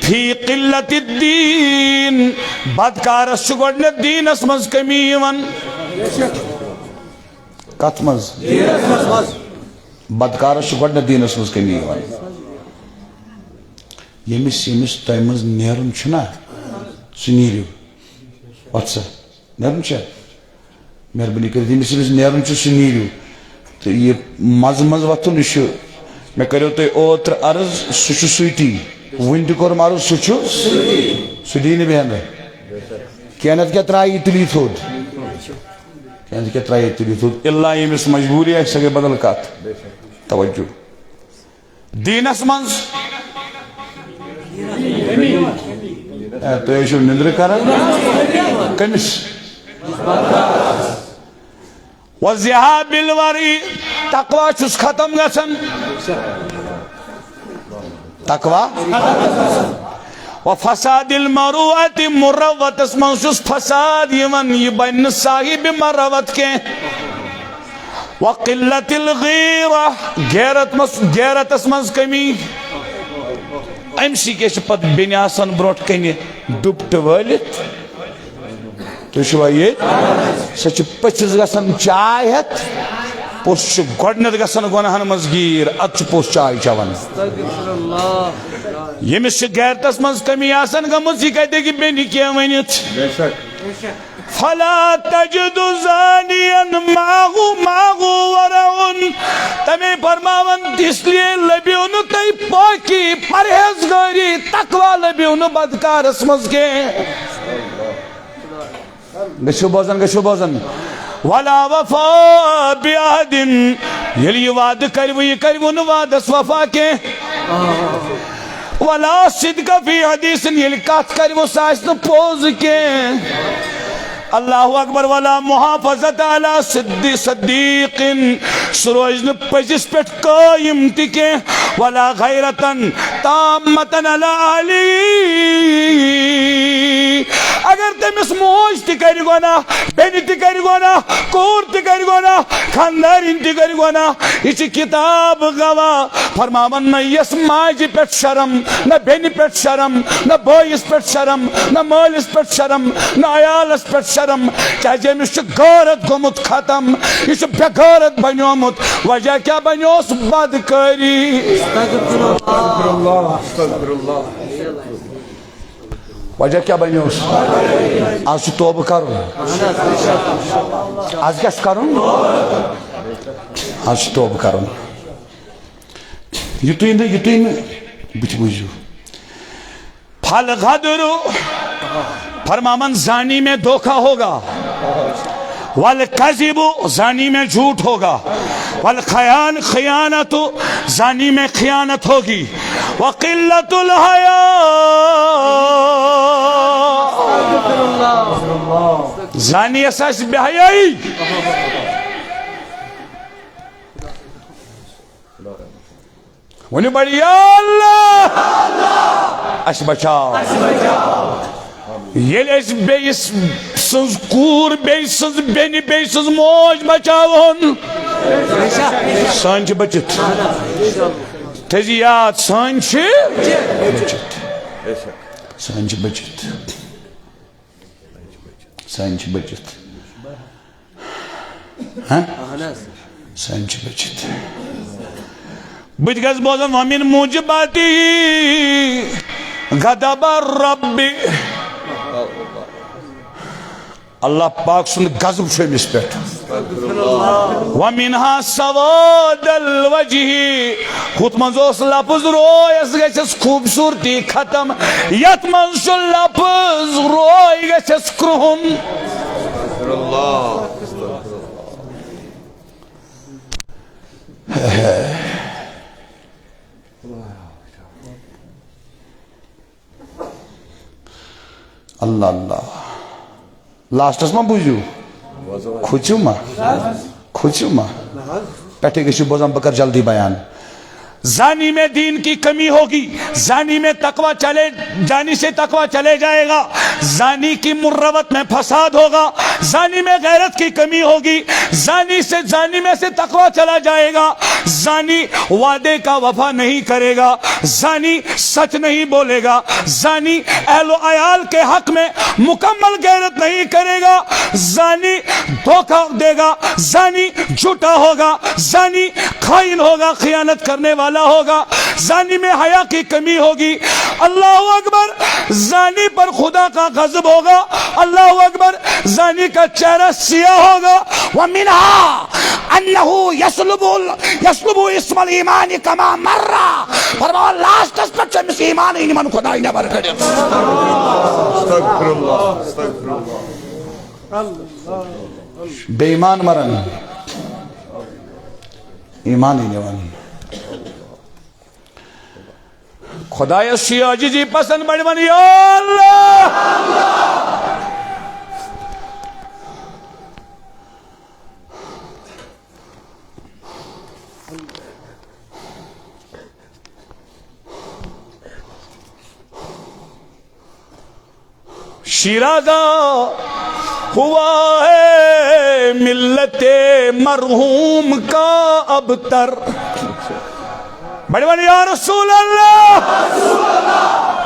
فی قلت الدین بدکارس چھُ گۄڈنیتھ دیٖنس منٛز کمی یِوان کتھ منٛز بدکارس چھُ گۄڈنیتھ دیٖنس منٛز کمی یِوان ییٚمِس تۄہہِ منٛز نیرُن چھُنا سُہ نیٖرِو وَتھ سا نیرُن چھا مہربٲنی کٔرِتھ ییٚمِس نیرُن چھُ سُہ نیٖرِو تہٕ یہِ مزٕ منٛز وۄتھُن یہِ چھُ مےٚ کریو تۄہہِ اوترٕ عرض سُہ چھُ سُتی وُنہِ تہِ کوٚرُم عرض سُہ چھُ سُہ دی نہٕ بیٚہنہٕ کینٛہہ نتہٕ کیٛاہ ترٛایہِ تُلی تھوٚد کینٛہہ نتہٕ کیٛاہ ترٛایہِ تُلی تھوٚد اِلا ییٚمِس مجبوٗری آسہِ سۄ گٔے بدل کتھ توجہ دیٖنس منٛز تُہۍ ٲسِو نِندرٕ کران کٔمِس وَالذِّهَابِ بِالْوَرِي تقوا چھُس ختم گژھان تقوا وفساد المروءة مروتس منٛز چھُس فساد یِوان یہِ بنہِ نہٕ صاحبِ مروت کینٛہہ وقلت الغیرہ غیرتس منٛز کمی أمسٕے کیٛاہ چھِ پتہٕ بیٚنہِ آسان برونٛٹھ کنہِ ڈُپٹہٕ وٲلِتھ تُہۍ چھُوا ییٚتہِ سۄ چھِ پٔژھِس گژھان چاے ہٮ۪تھ پوٚژھ چھُ گۄڈنٮ۪تھ گژھان گۄناہن منٛز گیٖر ادٕ چھُ پوٚژھ چاے چٮ۪وان ییٚمِس چھِ غیرتس منٛز کمی آسان گٔمٕژ یہِ کتہِ ہیٚکہِ بیٚنہِ کینٛہہ ؤنِتھ فلا تجد زانیا معه ورع تمے فرماون اس لیے لبیو نہ تُہۍ پاکی پرہیزگاری تقوا لبیو نہ بدکارس منٛز کینٛہہ گژھِو بوزان ولا وفا بعہد ییٚلہِ یہِ وعدٕ کروٕ یہِ کروٕ نہٕ وعدس وفا کینٛہہ ولا صدق فی حدیث ییٚلہِ کتھ کروٕ سۄ آسہِ نہٕ پوٚز کینٛہہ اللہ اکبر ولا محافظت علی صدیق سُہ روزِ نہٕ پٔزِس پٮ۪ٹھ قٲیِم تہِ کینٛہہ ولا غیرتن تامتن علی علی اگر تمس موج تہ کر گناہ بین تہ کر گناہ کور تہ کر گناہ خاندارین تہ کر گناہ یہ کتاب گواہ فرماون نہ یس ماجہ پہ شرم نہ بین پہ شرم نہ بٲیس پہ شرم نہ مالس پہ شرم نہ عیالس پہ شرم کیازِ أمس چھُ غیرت گوٚمُت ختم یہ چھُ بے غیرت بنیومُت وجہ کیا بنیوس بدکاری وجہ کیا بنیوس آج چھُ توبہ کرُن آج کیا چھُ کرُن آج چھُ توبہ کرُن یُتُے نہٕ بُتھِ بوٗزِو پھل غدر فرماون زانی میں دھوکہ ہوگا والکذب زانی میں جھوٹ ہوگا والخیانت زانی میں خیانت ہوگی وقلت الحیاء زانی اساس بے حیائی ونی بڑی یا اللہ اس بچاو یل اس بیس سنز کور بیس سنز بینی بیس سنز موج بچاون سانچ بچت تیزی یاد سانچ بچت سانچ بچت سانچ بچت بت گز بوزن ومن موجباتی غضب الرب اللہ پاک سن غضب چھُ أمِس پٮ۪ٹھ ومنها سواد الوجہ ہُتھ منٛز اوس لفظ رویس گژھٮ۪س خوٗبصوٗرتی ختم یتھ منٛز چھُ لفظ روے گژھٮ۪س کرٛہُن اللہ اللہ لاسٹس ما بوزیو کھوچو ما پیٹھے گشو بوزن بکر جلدی بیان زانی میں دین کی کمی ہوگی زانی میں تقوی جانی سے تقوی چلے جائے گا زانی کی مروت میں فساد ہوگا زانی میں غیرت کی کمی ہوگی زانی میں سے تقوی چلا جائے گا زانی وعدے کا وفا نہیں کرے گا زانی سچ نہیں بولے گا زانی اہل و عیال کے حق میں مکمل غیرت نہیں کرے گا زانی دھوکہ دے گا زانی جھوٹا ہوگا زانی خائن ہوگا خیانت کرنے والا ہوگا زانی میں حیا کی کمی ہوگی اللہ اکبر زانی پر خدا کا غضب ہوگا اللہ اکبر زانی کا چہرہ سیاہ ہوگا وَمِنْهَا أَنَّهُ يَسْلُبُ اسم الایمان کما مرہ فرماؤ لاسٹ اس پر چمس ایمان ایمان خدا ہی نبر کرے استغفر اللہ بے ایمان مرن ایمان ہی نبر خدای سی عاجزی پسند بڑھوان یا اللہ شیرازہ ہوا ہے ملت مرحوم کا ابتر بڑھوان یا رسول اللہ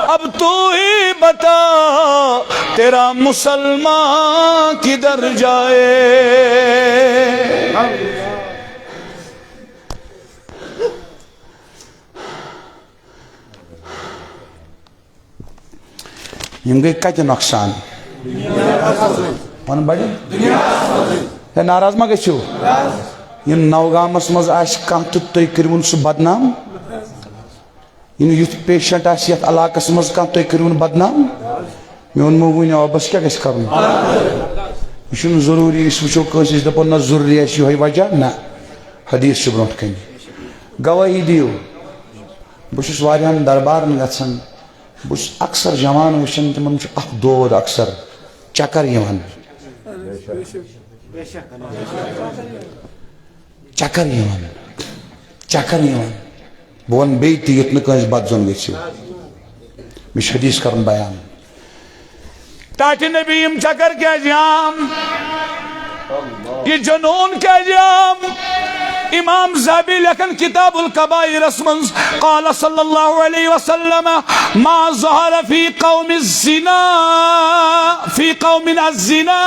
اب تو ہی بتا تیرا مسلمان کدھر جائے یم گئی کتہ نقصان ون بڑی ہے ناراض ما گژھو یم نوگامس مز آس کانٛہہ تہٕ تُہۍ کٔرۍوُن سُہ بدنام یم یُتھ پیشنٹ آسہِ یتھ علاقس مز کانٛہہ تُہۍ کٔرۍوُن بدنام میون مو ؤنِو بس کیٛاہ گژھِ کرُن یہ چھُنہٕ ضروٗری أسۍ وٕچھو کٲنٛسہِ أسۍ دپو نہ ضروٗری آسہِ یِہوٚے وجہ نہ حدیث چھُ برونٛٹھ کَنہِ گوٲہی دِیِو بہٕ چھُس واریاہن دربارن گژھان بہٕ چھُس اکثر جوان وٕچھان تِمن چھُ اکھ دود اکثر چکر یِوان چکر یِوان بہٕ وَنہٕ بیٚیہِ تہِ یُتھ نہٕ کٲنٛسہِ بدزُن گژھِ مےٚ چھُ حدیث کرُن بیان ٹاٹی نبیم چکر کیا جام یہ جنون کیا جام امام زابی لکن کتاب القبائر اسمنز قال صلی اللہ علیہ وسلم ما ظہر فی قوم الزنا فی قوم الزنا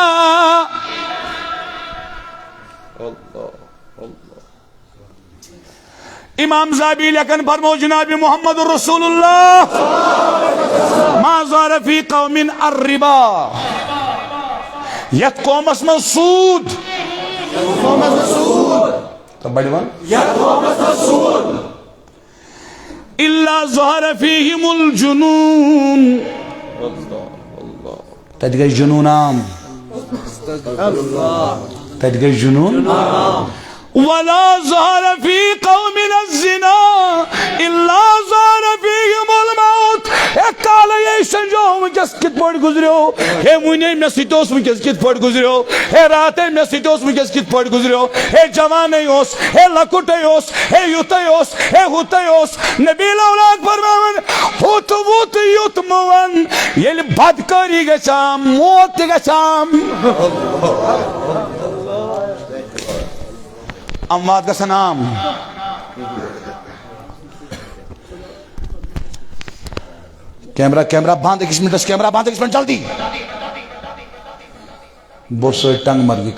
امام زابی لکن فرمو جناب محمد رسول اللہ ما ظہر فی قوم الربا یت قوم اسم سود تو بڑی بان الا ظہر فیہم الجنون تجھ گئی جنون عام تجھ گئی جنون ولا ظہر فی قومنا الزنا الا ظہر فیہم الموت ایک کالا یہ سنجو مجھس کت پوٹ گزریو ہے مجھے میں سیتوس مجھس کت پوٹ گزریو ہے راتے میں سیتوس مجھس کت پوٹ گزریو ہے جوانے ہوس ہے لکوٹے ہوس ہے یوتے ہوس ہے ہوتے ہوس نبی الاولاد فرماون ہوت ووت یوت موان یہ بدکاری گچام موت گچام اموات کا سنام کیمرہ باندھ ایک منٹ کیمرہ باندھ ایک منٹ جلدی بوسو ٹنگ مر گئی